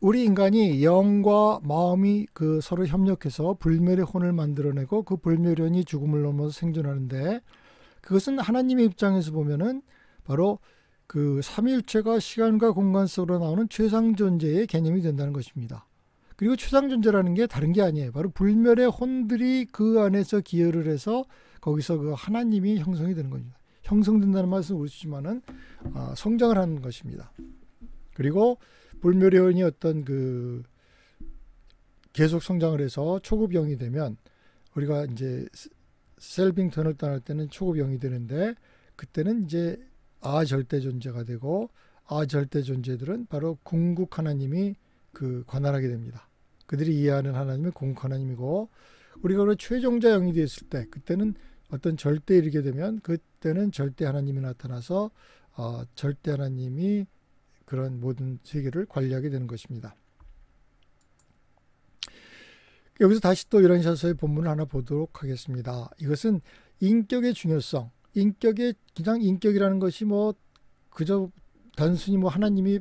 우리 인간이 영과 마음이 서로 협력해서 불멸의 혼을 만들어내고 그 불멸의 혼이 죽음을 넘어서 생존하는데, 그것은 하나님의 입장에서 보면은 바로 그 삼위일체가 시간과 공간 속으로 나오는 최상 존재의 개념이 된다는 것입니다. 그리고 최상 존재라는 게 다른 게 아니에요. 바로 불멸의 혼들이 그 안에서 기여를 해서 거기서 그 하나님이 형성이 되는 겁니다. 형성된다는 말씀을 우리지만은 성장을 하는 것입니다. 그리고 불멸의 혼이 어떤 계속 성장을 해서 초급 영이 되면, 우리가 이제 셀빙턴을 떠날 때는 초급 영이 되는데, 그때는 이제 아절대 존재가 되고, 아절대 존재들은 바로 궁극 하나님이 관할하게 됩니다. 그들이 이해하는 하나님은 궁극 하나님이고, 우리가 그런 최종자 영이 되었을 때, 그때는 어떤 절대에 이르게 되면 그때는 절대 하나님이 나타나서 절대 하나님이 그런 모든 세계를 관리하게 되는 것입니다. 여기서 다시 또 요한일서의 본문을 하나 보도록 하겠습니다. 이것은 인격의 중요성, 그냥 인격이라는 것이 그저 단순히 하나님이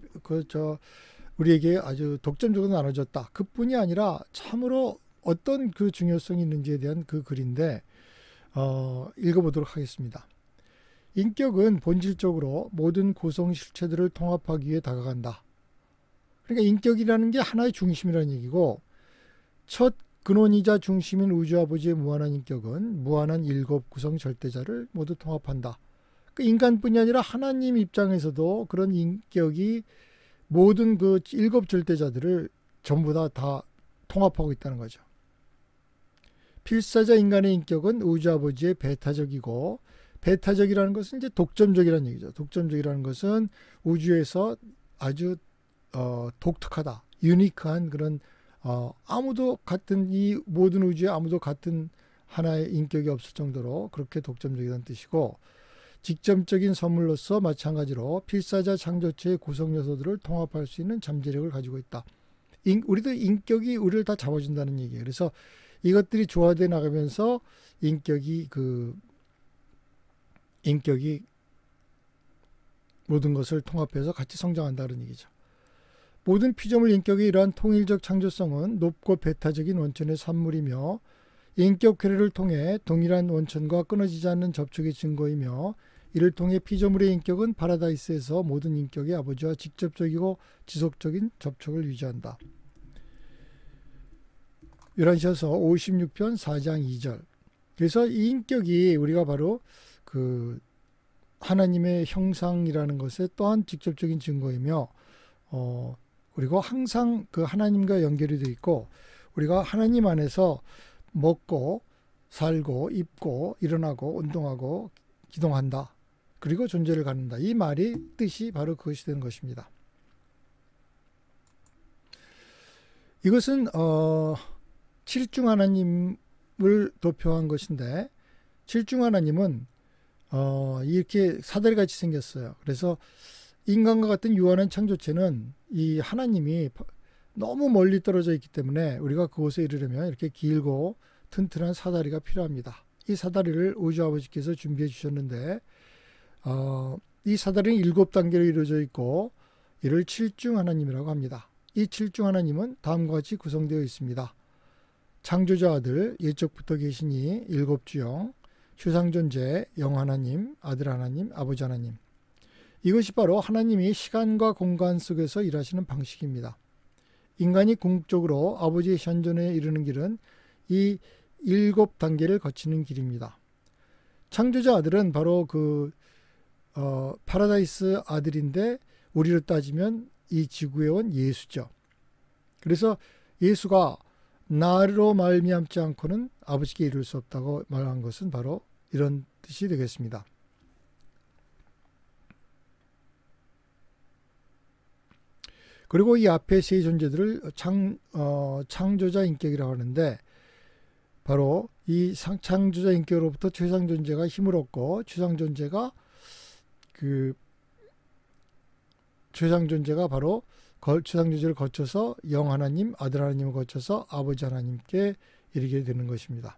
우리에게 아주 독점적으로 나눠졌다, 그뿐이 아니라 참으로 어떤 그 중요성이 있는지에 대한 그 글인데, 읽어보도록 하겠습니다. 인격은 본질적으로 모든 고성 실체들을 통합하기 위해 다가간다. 그러니까 인격이라는 게 하나의 중심이라는 얘기고, 첫 근원이자 중심인 우주 아버지의 무한한 인격은 무한한 일곱 구성 절대자를 모두 통합한다. 그 인간뿐이 아니라 하나님 입장에서도 그런 인격이 모든 그 일곱 절대자들을 전부 다 통합하고 있다는 거죠. 필사자 인간의 인격은 우주 아버지의 배타적이고, 배타적이라는 것은 이제 독점적이라는 얘기죠. 독점적이라는 것은 우주에서 아주 독특하다, 유니크한 그런 아무도 같은, 이 모든 우주에 아무도 같은 하나의 인격이 없을 정도로 그렇게 독점적이라는 뜻이고, 직접적인 선물로서 마찬가지로 필사자 창조체의 구성 요소들을 통합할 수 있는 잠재력을 가지고 있다. 우리도 인격이 우리를 다 잡아준다는 얘기예요. 그래서 이것들이 조화되어 나가면서 인격이 모든 것을 통합해서 같이 성장한다는 얘기죠. 모든 피조물 인격의 이러한 통일적 창조성은 높고 배타적인 원천의 산물이며, 인격 회로를 통해 동일한 원천과 끊어지지 않는 접촉의 증거이며, 이를 통해 피조물의 인격은 파라다이스에서 모든 인격의 아버지와 직접적이고 지속적인 접촉을 유지한다. 요한일서 56편 4장 2절. 그래서 이 인격이 우리가 바로 하나님의 형상이라는 것의 또한 직접적인 증거이며, 그리고 항상 그 하나님과 연결이 되어 있고, 우리가 하나님 안에서 먹고 살고 입고 일어나고 운동하고 기동한다, 그리고 존재를 갖는다. 이 말이 뜻이 바로 그것이 되는 것입니다. 이것은 칠중 하나님을 도표한 것인데, 칠중 하나님은 이렇게 사다리 같이 생겼어요. 그래서 인간과 같은 유한한 창조체는 이 하나님이 너무 멀리 떨어져 있기 때문에 우리가 그곳에 이르려면 이렇게 길고 튼튼한 사다리가 필요합니다. 이 사다리를 우주 아버지께서 준비해 주셨는데, 이 사다리는 7단계로 이루어져 있고, 이를 칠중 하나님이라고 합니다. 이 칠중 하나님은 다음과 같이 구성되어 있습니다. 창조자 아들, 예적부터 계시니 일곱주영, 최상존재, 영하나님, 아들 하나님, 아버지 하나님. 이것이 바로 하나님이 시간과 공간 속에서 일하시는 방식입니다. 인간이 궁극적으로 아버지의 현존에 이르는 길은 이 7단계를 거치는 길입니다. 창조자 아들은 바로 파라다이스 아들인데, 우리로 따지면 이 지구에 온 예수죠. 그래서 예수가 나로 말미암지 않고는 아버지께 이룰 수 없다고 말한 것은 바로 이런 뜻이 되겠습니다. 그리고 이 앞에 세 존재들을 창조자 인격이라고 하는데, 바로 이 창조자 인격으로부터 최상 존재가 힘을 얻고, 최상 존재가 바로 최상조제를 거쳐서 영 하나님, 아들 하나님을 거쳐서 아버지 하나님께 이르게 되는 것입니다.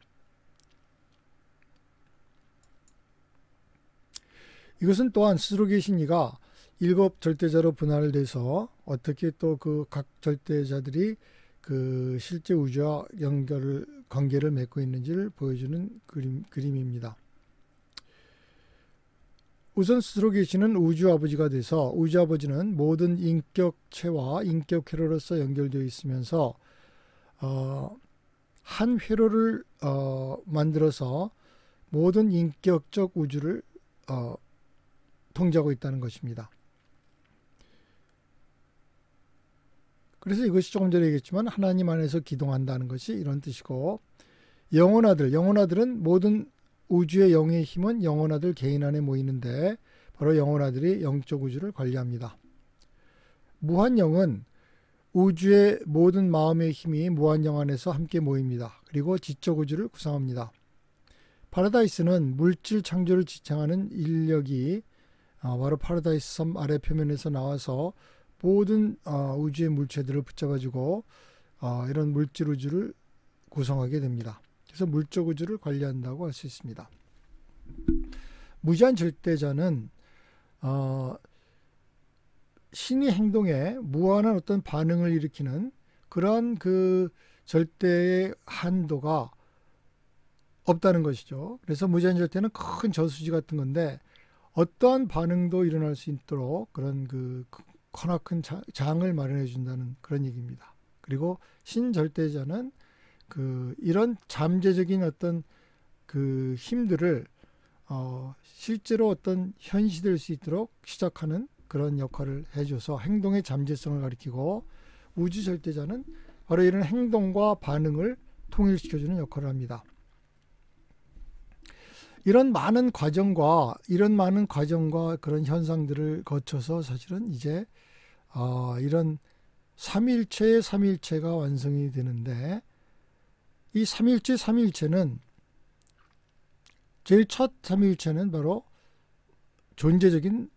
이것은 또한 스스로 계신 이가 7 절대자로 분할돼서 어떻게 또 그 각 절대자들이 그 실제 우주와 관계를 맺고 있는지를 보여주는 그림입니다. 우선 스스로 계시는 우주 아버지가 돼서 우주 아버지는 모든 인격체와 인격 회로로서 연결되어 있으면서 한 회로를 만들어서 모든 인격적 우주를 통제하고 있다는 것입니다. 그래서 이것이 조금 전에 얘기했지만 하나님 안에서 기동한다는 것이 이런 뜻이고, 영혼아들은 모든 우주의 영의 힘은 영혼아들 개인 안에 모이는데 바로 영혼아들이 영적 우주를 관리합니다. 무한영은 우주의 모든 마음의 힘이 무한영 안에서 함께 모입니다. 그리고 지적 우주를 구성합니다. 파라다이스는 물질 창조를 지탱하는 인력이 바로 파라다이스 섬 아래 표면에서 나와서 모든 우주의 물체들을 붙잡아주고 이런 물질 우주를 구성하게 됩니다. 그래서 물적 우주를 관리한다고 할 수 있습니다. 무제한 절대자는 신의 행동에 무한한 어떤 반응을 일으키는 그러한 그 절대의 한도가 없다는 것이죠. 그래서 무제한 절대는 큰 저수지 같은 건데 어떠한 반응도 일어날 수 있도록 그런 그 커나큰 장을 마련해 준다는 그런 얘기입니다. 그리고 신절대자는 이런 잠재적인 어떤 그 힘들을 실제로 어떤 현시될 수 있도록 시작하는 그런 역할을 해줘서 행동의 잠재성을 가리키고, 우주 절대자는 바로 이런 행동과 반응을 통일시켜주는 역할을 합니다. 이런 많은 과정과 그런 현상들을 거쳐서 사실은 이제 이런 삼일체의 삼일체가 완성이 되는데, 이 삼일체는 제일 첫 삼일체는 바로 존재적인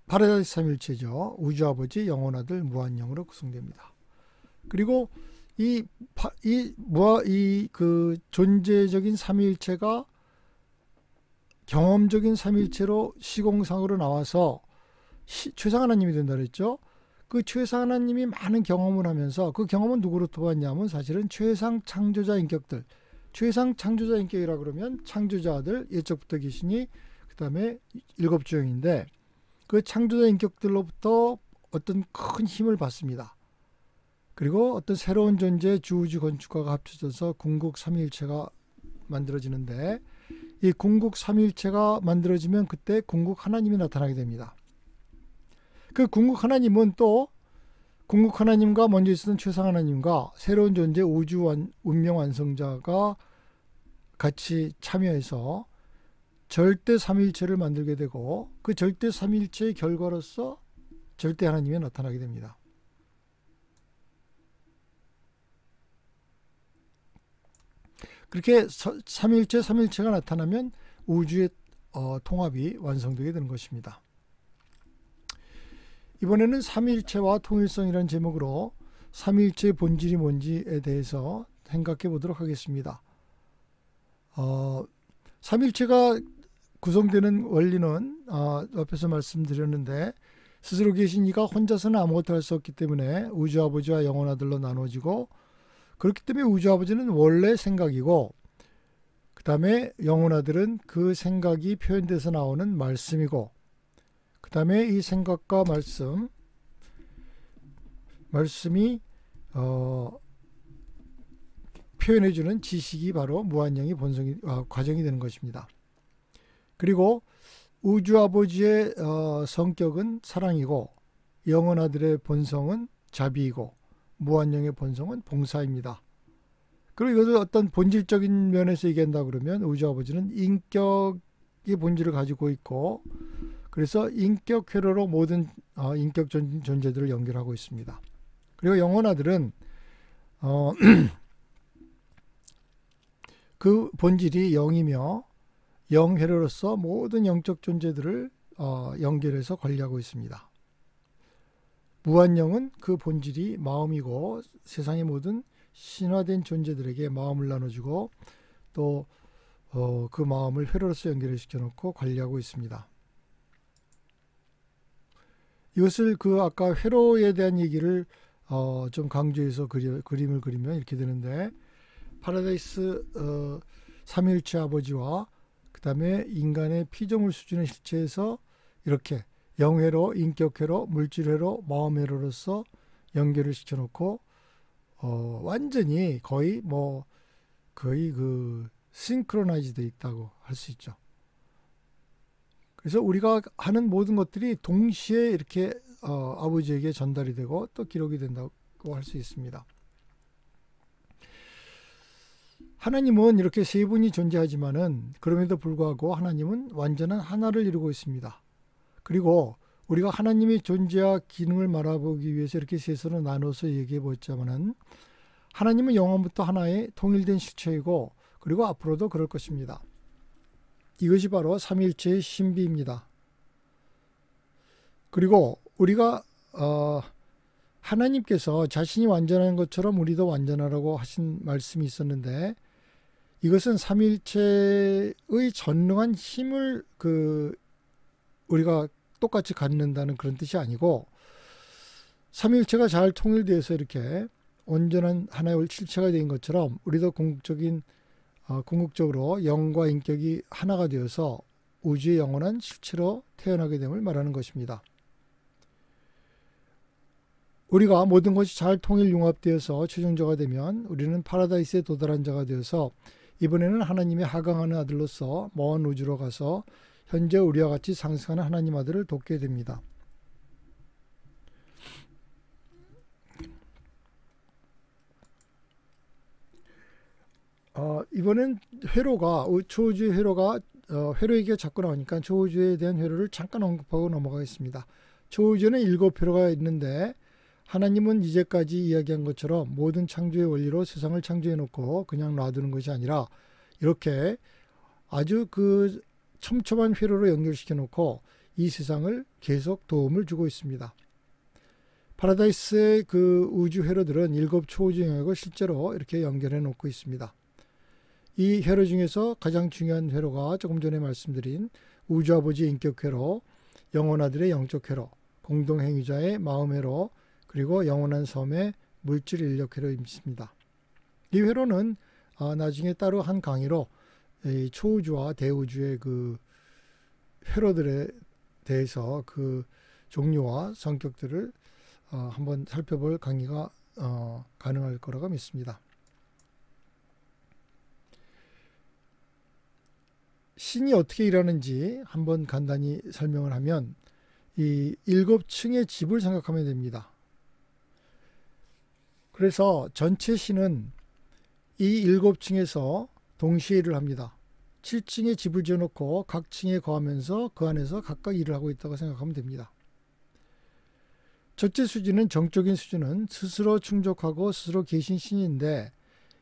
파라다이스 삼일체죠. 우주 아버지, 영혼 아들, 무한영으로 구성됩니다. 그리고 그 존재적인 삼위일체가 경험적인 삼위일체로 시공상으로 나와서 최상 하나님이 된다 그랬죠. 그 최상 하나님이 많은 경험을 하면서 그 경험은 누구로부터 왔냐면 사실은 최상 창조자 인격들. 최상 창조자 인격이라 그러면 창조자 아들, 예적부터 계시니 그 다음에 7주형인데 그 창조자 인격들로부터 어떤 큰 힘을 받습니다. 그리고 어떤 새로운 존재의 주우주 건축가가 합쳐져서 궁극 삼위일체가 만들어지는데, 이 궁극 삼위일체가 만들어지면 그때 궁극 하나님이 나타나게 됩니다. 그 궁극 하나님은 또 궁극 하나님과 먼저 있었던 최상 하나님과 새로운 존재 우주 운명 완성자가 같이 참여해서 절대 삼위일체를 만들게 되고, 그 절대 삼위일체의 결과로서 절대 하나님이 나타나게 됩니다. 그렇게 삼일체가 나타나면 우주의 통합이 완성되게 되는 것입니다. 이번에는 삼일체와 통일성이라는 제목으로 삼일체의 본질이 뭔지에 대해서 생각해 보도록 하겠습니다. 삼일체가 구성되는 원리는 앞에서 말씀드렸는데, 스스로 계신 이가 혼자서는 아무것도 할 수 없기 때문에 우주 아버지와 영혼 아들로 나눠지고, 그렇기 때문에 우주 아버지는 원래 생각이고, 그 다음에 영혼 아들은 그 생각이 표현돼서 나오는 말씀이고, 그 다음에 이 생각과 말씀이 표현해주는 지식이 바로 무한영의 과정이 되는 것입니다. 그리고 우주 아버지의 성격은 사랑이고, 영혼 아들의 본성은 자비이고, 무한영의 본성은 봉사입니다. 그리고 이것을 어떤 본질적인 면에서 얘기한다 그러면 우주 아버지는 인격의 본질을 가지고 있고, 그래서 인격 회로로 모든 인격 존재들을 연결하고 있습니다. 그리고 영혼 아들은 그 본질이 영이며 영 회로로서 모든 영적 존재들을 연결해서 관리하고 있습니다. 무한영은 그 본질이 마음이고 세상의 모든 신화된 존재들에게 마음을 나눠주고 또 그 마음을 회로로서 연결시켜 놓고 관리하고 있습니다. 이것을 그 아까 회로에 대한 얘기를 좀 강조해서 그림을 그리면 이렇게 되는데, 파라다이스 삼위일체 아버지와 그 다음에 인간의 피조물 수준의 실체에서 이렇게 영회로, 인격회로, 물질회로, 마음회로로서 연결을 시켜놓고 완전히 거의 그 싱크로나이즈 돼 있다고 할 수 있죠. 그래서 우리가 하는 모든 것들이 동시에 이렇게 아버지에게 전달이 되고 또 기록이 된다고 할 수 있습니다. 하나님은 이렇게 세 분이 존재하지만은 그럼에도 불구하고 하나님은 완전한 하나를 이루고 있습니다. 그리고 우리가 하나님의 존재와 기능을 말해보기 위해서 이렇게 셋으로 나눠서 얘기해 보자면은, 하나님은 영원부터 하나의 통일된 실체이고 그리고 앞으로도 그럴 것입니다. 이것이 바로 삼위일체의 신비입니다. 그리고 우리가 하나님께서 자신이 완전한 것처럼 우리도 완전하라고 하신 말씀이 있었는데, 이것은 삼위일체의 전능한 힘을 우리가 똑같이 갖는다는 그런 뜻이 아니고, 삼위일체가 잘 통일되어서 이렇게 온전한 하나의 실체가 된 것처럼 우리도 궁극적으로 영과 인격이 하나가 되어서 우주의 영원한 실체로 태어나게 됨을 말하는 것입니다. 우리가 모든 것이 잘 통일 융합되어서 최종자가 되면 우리는 파라다이스에 도달한 자가 되어서 이번에는 하나님의 하강하는 아들로서 먼 우주로 가서 현재 우리와 같이 상승하는 하나님 아들을 돕게 됩니다. 이번엔 회로가, 초우주의 회로가 회로 얘기가 자꾸 나오니까 초우주에 대한 회로를 잠깐 언급하고 넘어가겠습니다. 초우주에는 7회로가 있는데, 하나님은 이제까지 이야기한 것처럼 모든 창조의 원리로 세상을 창조해 놓고 그냥 놔두는 것이 아니라 이렇게 아주 그 촘촘한 회로로 연결시켜 놓고 이 세상을 계속 도움을 주고 있습니다. 파라다이스의 그 우주 회로들은 7 초우주 영역을 실제로 이렇게 연결해 놓고 있습니다. 이 회로 중에서 가장 중요한 회로가 조금 전에 말씀드린 우주아버지의 인격회로, 영혼아들의 영적회로, 공동행위자의 마음회로, 그리고 영원한 섬의 물질 인력회로입니다. 이 회로는 나중에 따로 한 강의로 이 초우주와 대우주의 그 회로들에 대해서 그 종류와 성격들을 한번 살펴볼 강의가 가능할 거라고 믿습니다. 신이 어떻게 일하는지 한번 간단히 설명을 하면, 이 7층의 집을 생각하면 됩니다. 그래서 전체 신은 이 7층에서 동시에 일을 합니다. 7층에 집을 지어놓고 각 층에 거하면서 그 안에서 각각 일을 하고 있다고 생각하면 됩니다. 첫째 수준은 정적인 수준은 스스로 충족하고 스스로 계신 신인데,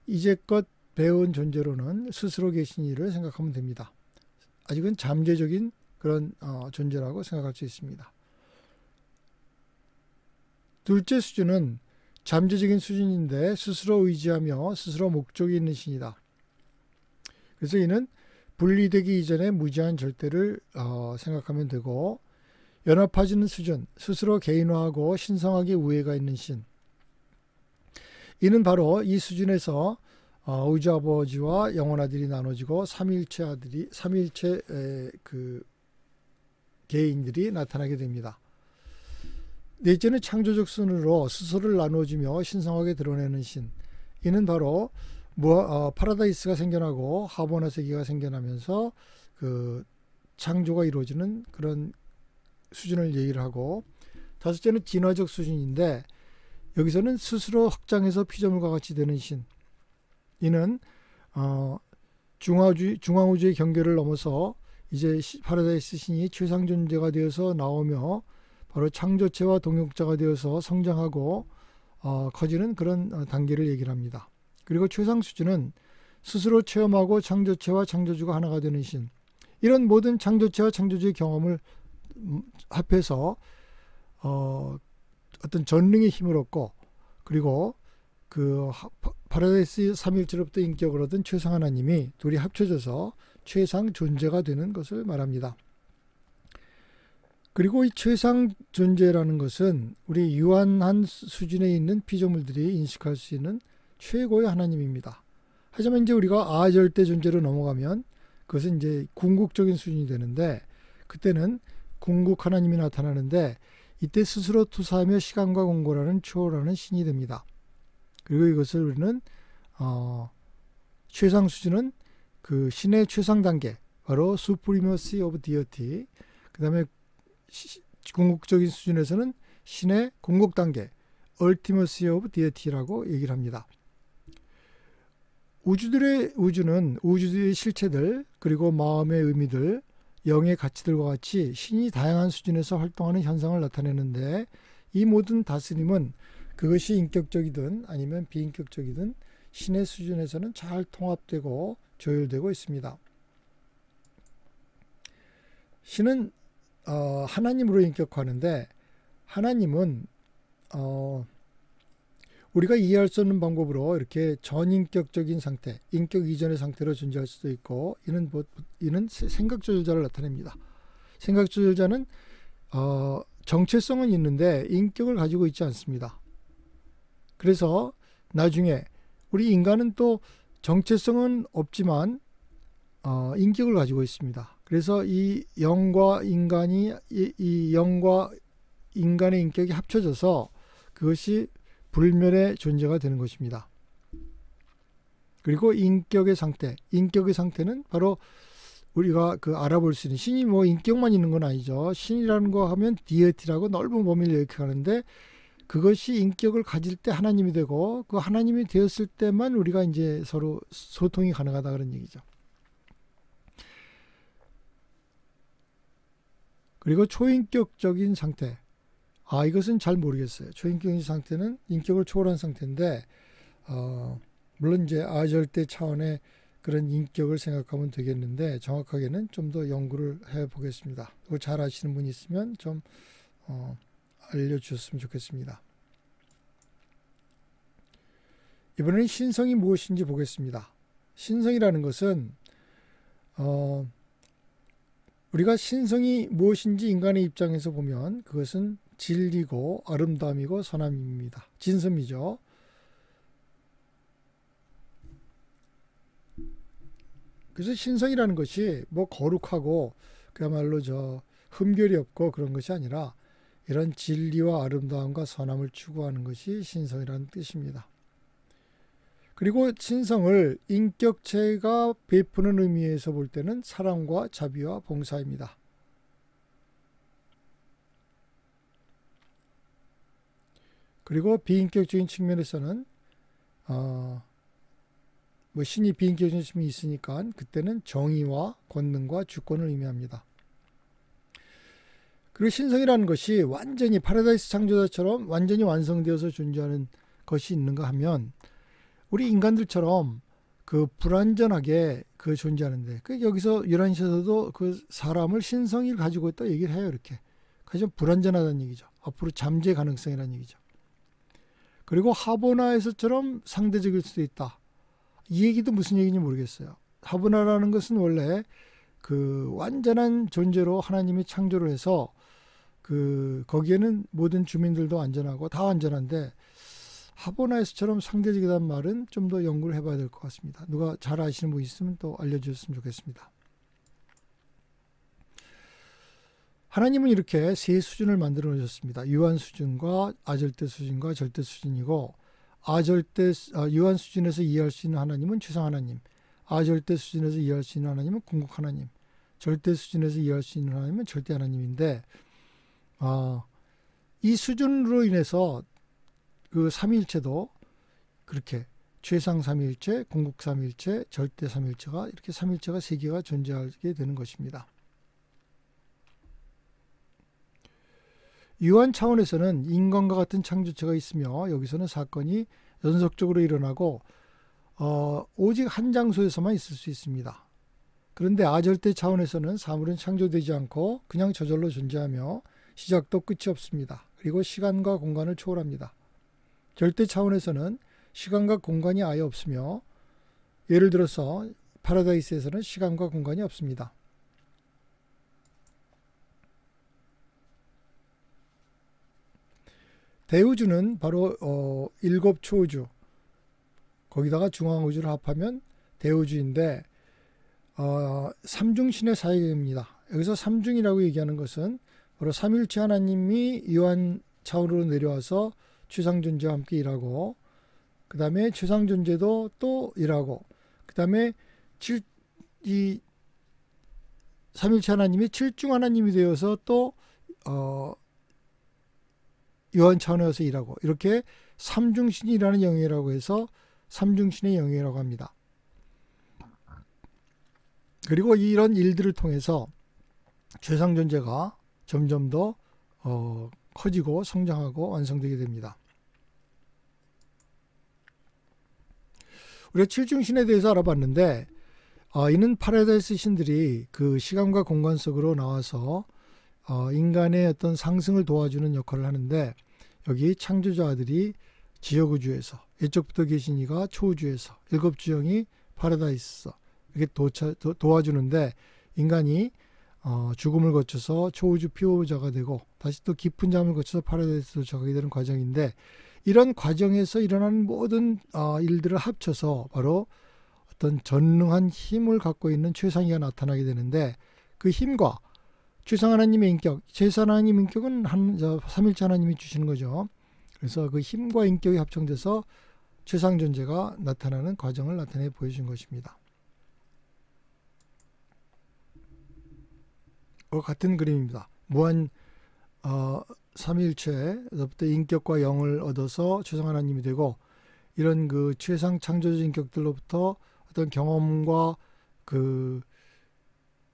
이제껏 배운 존재로는 스스로 계신 일을 생각하면 됩니다. 아직은 잠재적인 그런 존재라고 생각할 수 있습니다. 둘째 수준은 잠재적인 수준인데 스스로 의지하며 스스로 목적이 있는 신이다. 그래서 이는 분리되기 이전의 무지한 절대를 생각하면 되고, 연합해지는 수준, 스스로 개인화하고 신성하게 우애가 있는 신. 이는 바로 이 수준에서 우주 아버지와 영원 아들이 나눠지고 삼위일체 그 개인들이 나타나게 됩니다. 넷째는 창조적 순으로 스스로를 나눠주며 신성하게 드러내는 신. 이는 바로 파라다이스가 생겨나고 하보나 세계가 생겨나면서 그 창조가 이루어지는 그런 수준을 얘기를 하고, 다섯째는 진화적 수준인데, 여기서는 스스로 확장해서 피조물과 같이 되는 신. 이는 중앙우주의 경계를 넘어서 이제 파라다이스 신이 최상 존재가 되어서 나오며 바로 창조체와 동역자가 되어서 성장하고 커지는 그런 단계를 얘기를 합니다. 그리고 최상 수준은 스스로 체험하고 창조체와 창조주가 하나가 되는 신. 이런 모든 창조체와 창조주의 경험을 합해서 어떤 전능의 힘을 얻고 그리고 그 파라다이스 삼위일체로부터 인격을 얻은 최상 하나님이 둘이 합쳐져서 최상 존재가 되는 것을 말합니다. 그리고 이 최상 존재라는 것은 우리 유한한 수준에 있는 피조물들이 인식할 수 있는 최고의 하나님입니다. 하지만 이제 우리가 아절대 존재로 넘어가면 그것은 이제 궁극적인 수준이 되는데 그때는 궁극 하나님이 나타나는데 이때 스스로 투사하며 시간과 공고라는 초월하는 신이 됩니다. 그리고 이것을 우리는 최상 수준은 그 신의 최상 단계 바로 Supremacy of Deity, 그 다음에 궁극적인 수준에서는 신의 궁극 단계 Ultimacy of Deity라고 얘기를 합니다. 우주는 우주의 실체들 그리고 마음의 의미들 영의 가치들과 같이 신이 다양한 수준에서 활동하는 현상을 나타내는데 이 모든 다스림은 그것이 인격적이든 아니면 비인격적이든 신의 수준에서는 잘 통합되고 조율되고 있습니다. 신은 하나님으로 인격화하는데 하나님은 우리가 이해할 수 없는 방법으로 이렇게 전인격적인 상태, 인격 이전의 상태로 존재할 수도 있고 이는 생각조절자를 나타냅니다. 생각조절자는 정체성은 있는데 인격을 가지고 있지 않습니다. 그래서 나중에 우리 인간은 또 정체성은 없지만 인격을 가지고 있습니다. 그래서 이 영과 인간의 인격이 합쳐져서 그것이 불멸의 존재가 되는 것입니다. 그리고 인격의 상태는 바로 우리가 알아볼 수 있는 신이 뭐 인격만 있는 건 아니죠. 신이라는 거 하면 디에티라고 넓은 범위를 얘기하는데 그것이 인격을 가질 때 하나님이 되고 그 하나님이 되었을 때만 우리가 이제 서로 소통이 가능하다 그런 얘기죠. 그리고 초인격적인 상태. 이것은 잘 모르겠어요. 초인격적인 상태는 인격을 초월한 상태인데 물론 이제 아절대 차원의 그런 인격을 생각하면 되겠는데 정확하게는 좀 더 연구를 해보겠습니다. 그걸 잘 아시는 분이 있으면 좀 알려주셨으면 좋겠습니다. 이번에는 신성이 무엇인지 보겠습니다. 신성이라는 것은 우리가 신성이 무엇인지 인간의 입장에서 보면 그것은 진리고 아름다움이고 선함입니다. 진섬이죠. 그래서 신성이라는 것이 뭐 거룩하고 그야말로 흠결이 없고 그런 것이 아니라 이런 진리와 아름다움과 선함을 추구하는 것이 신성이라는 뜻입니다. 그리고 신성을 인격체가 베푸는 의미에서 볼 때는 사랑과 자비와 봉사입니다. 그리고 비인격적인 측면에서는 뭐 신이 비인격적인 측면이 있으니까 그때는 정의와 권능과 주권을 의미합니다. 그리고 신성이라는 것이 완전히 파라다이스 창조자처럼 완전히 완성되어서 존재하는 것이 있는가 하면 우리 인간들처럼 불완전하게 존재하는데 여기서 유란시에서도 그 사람을 신성을 가지고 있다 얘기를 해요. 이렇게. 그래서 불완전하다는 얘기죠. 앞으로 잠재 가능성이라는 얘기죠. 그리고 하보나에서처럼 상대적일 수도 있다. 이 얘기도 무슨 얘기인지 모르겠어요. 하보나라는 것은 원래 완전한 존재로 하나님이 창조를 해서 거기에는 모든 주민들도 안전하고 다 안전한데 하보나에서처럼 상대적이라는 말은 좀 더 연구를 해봐야 될 것 같습니다. 누가 잘 아시는 분 있으면 또 알려주셨으면 좋겠습니다. 하나님은 이렇게 세 수준을 만들어 놓으셨습니다. 유한 수준과 아절대 수준과 절대 수준이고 유한 수준에서 이해할 수 있는 하나님은 최상 하나님, 아절대 수준에서 이해할 수 있는 하나님은 궁극 하나님, 절대 수준에서 이해할 수 있는 하나님은 절대 하나님인데 이 수준으로 인해서 삼위일체도 그렇게 최상 삼위일체, 궁극 삼위일체, 절대 삼위일체가 이렇게 삼위일체가 세 개가 존재하게 되는 것입니다. 유한 차원에서는 인간과 같은 창조체가 있으며 여기서는 사건이 연속적으로 일어나고 오직 한 장소에서만 있을 수 있습니다. 그런데 아절대 차원에서는 사물은 창조되지 않고 그냥 저절로 존재하며 시작도 끝이 없습니다. 그리고 시간과 공간을 초월합니다. 절대 차원에서는 시간과 공간이 아예 없으며 예를 들어서 파라다이스에서는 시간과 공간이 없습니다. 대우주는 바로 일곱 초우주, 거기다가 중앙우주를 합하면 대우주인데 삼중신의 사역입니다. 여기서 삼중이라고 얘기하는 것은 바로 삼일체 하나님이 유한 차원으로 내려와서 최상존재와 함께 일하고, 그 다음에 최상존재도 또 일하고, 그 다음에 이 삼일체 하나님이 칠중 하나님이 되어서 또 유한 차원에 와서 일하고, 이렇게 삼중신이라는 영역이라고 해서 삼중신의 영역이라고 합니다. 그리고 이런 일들을 통해서 최상존재가 점점 더 커지고 성장하고 완성되게 됩니다. 우리가 칠중신에 대해서 알아봤는데 이는 파라다이스 신들이 그 시간과 공간 속으로 나와서 인간의 어떤 상승을 도와주는 역할을 하는데, 여기 창조자들이 지역우주에서, 옛적부터 계신 이가 초우주에서, 일곱주영이 파라다이스 이렇게 도와주는데, 인간이 죽음을 거쳐서 초우주 피오자가 되고 다시 또 깊은 잠을 거쳐서 파라다이스로 도착하게 되는 과정인데, 이런 과정에서 일어나는 모든 일들을 합쳐서 바로 어떤 전능한 힘을 갖고 있는 최상위가 나타나게 되는데, 그 힘과 최상 하나님의 인격, 최상 하나님 인격은 삼일체 하나님이 주시는 거죠. 그래서 그 힘과 인격이 합성돼서 최상 존재가 나타나는 과정을 나타내 보여준 것입니다. 같은 그림입니다. 무한 삼일체로부터 인격과 영을 얻어서 최상 하나님이 되고, 이런 그 최상 창조적 인격들로부터 어떤 경험과 그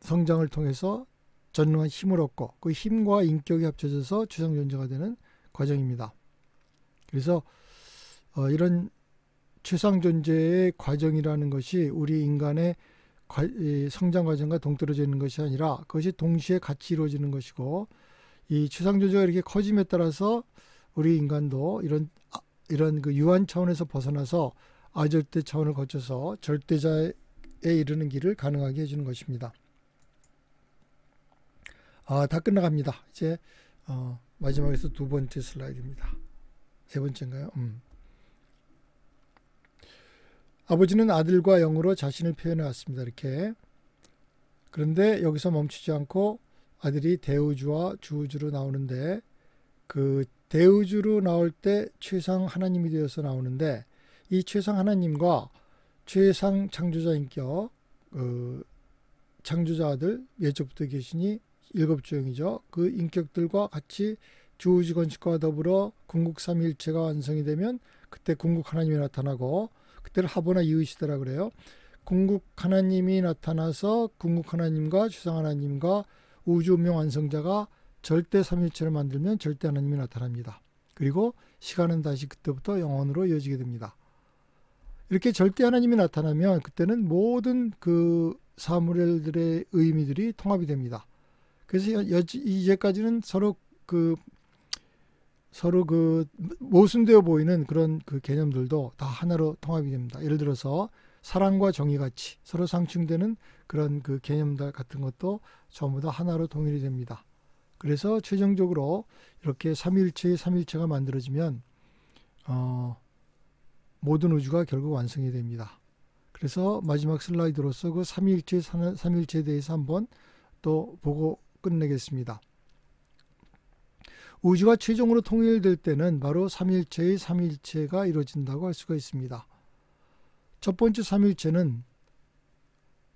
성장을 통해서 전능한 힘을 얻고, 그 힘과 인격이 합쳐져서 최상 존재가 되는 과정입니다. 그래서 이런 최상 존재의 과정이라는 것이 우리 인간의 성장 과정과 동떨어져 있는 것이 아니라 그것이 동시에 같이 이루어지는 것이고, 이 최상 존재가 이렇게 커짐에 따라서 우리 인간도 이런 그 유한 차원에서 벗어나서 아절대 차원을 거쳐서 절대자에 이르는 길을 가능하게 해주는 것입니다. 다 끝나갑니다. 이제 마지막에서 두 번째 슬라이드입니다. 세 번째인가요? 아버지는 아들과 영으로 자신을 표현해 왔습니다. 이렇게. 그런데 여기서 멈추지 않고 아들이 대우주와 주우주로 나오는데, 그 대우주로 나올 때 최상 하나님이 되어서 나오는데, 이 최상 하나님과 최상 창조자 인격, 창조자 아들, 예적부터 계시니 일곱주영이죠. 그 인격들과 같이 주우주 건축과 더불어 궁극 삼위일체가 완성이 되면 그때 궁극 하나님이 나타나고, 그때를 하보나 이으시더라 그래요. 궁극 하나님이 나타나서 궁극 하나님과 최상 하나님과 우주 운명 완성자가 절대 삼위일체를 만들면 절대 하나님이 나타납니다. 그리고 시간은 다시 그때부터 영원으로 이어지게 됩니다. 이렇게 절대 하나님이 나타나면 그때는 모든 그 사물들의 의미들이 통합이 됩니다. 그래서 이제까지는 서로 모순되어 보이는 그런 그 개념들도 다 하나로 통합이 됩니다. 예를 들어서 사랑과 정의같이 서로 상충되는 그런 그 개념들 같은 것도 전부 다 하나로 동일이 됩니다. 그래서 최종적으로 이렇게 삼일체가 만들어지면 모든 우주가 결국 완성이 됩니다. 그래서 마지막 슬라이드로서 그 삼일체에 대해서 한번 또 보고 끝내겠습니다. 우주가 최종으로 통일될 때는 바로 삼일체의 삼일체가 이루어진다고 할 수가 있습니다. 첫 번째 삼일체는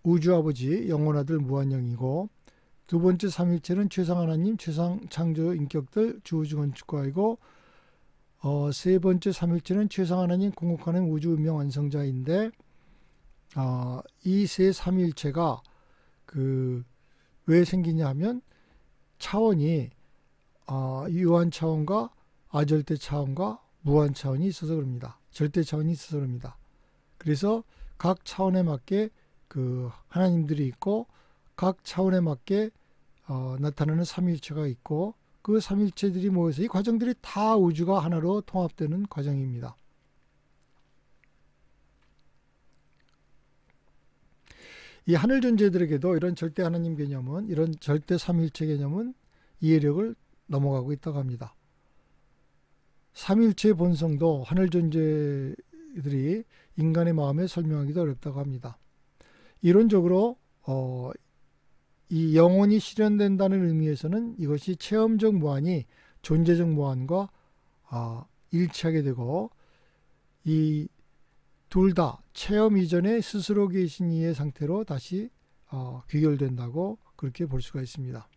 우주 아버지, 영원 아들, 무한영이고, 두 번째 삼일체는 최상 하나님, 최상 창조 인격들, 주우주 건축가이고, 세 번째 삼일체는 최상 하나님, 궁극 하나님, 우주 운명 완성자인데, 이 세 삼일체가 왜 생기냐 하면 차원이 유한 차원과 아절대 차원과 무한 차원이 있어서 그럽니다. 절대 차원이 있어서 그럽니다. 그래서 각 차원에 맞게 그 하나님들이 있고, 각 차원에 맞게 나타나는 삼위일체가 있고, 그 삼일체들이 모여서 이 과정들이 다 우주가 하나로 통합되는 과정입니다. 이 하늘 존재들에게도 이런 절대 하나님 개념은, 이런 절대 삼일체 개념은 이해력을 넘어가고 있다고 합니다. 삼일체의 본성도 하늘 존재들이 인간의 마음에 설명하기도 어렵다고 합니다. 이론적으로 이 영혼이 실현된다는 의미에서는 이것이 체험적 무한이 존재적 무한과 일치하게 되고, 이 둘 다 체험 이전에 스스로 계신 이의 상태로 다시 귀결된다고 그렇게 볼 수가 있습니다.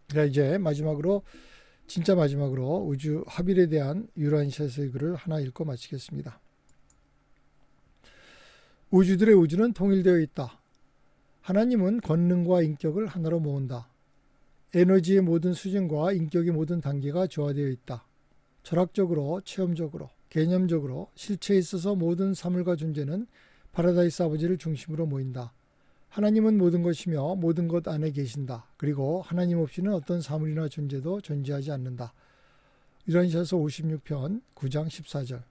자, 이제 진짜 마지막으로 우주 하빌에 대한 유란시아서의 글을 하나 읽고 마치겠습니다. 우주들의 우주는 통일되어 있다. 하나님은 권능과 인격을 하나로 모은다. 에너지의 모든 수준과 인격의 모든 단계가 조화되어 있다. 철학적으로, 체험적으로, 개념적으로 실체에 있어서 모든 사물과 존재는 파라다이스 아버지를 중심으로 모인다. 하나님은 모든 것이며 모든 것 안에 계신다. 그리고 하나님 없이는 어떤 사물이나 존재도 존재하지 않는다. 유란시아서 56편 9장 14절.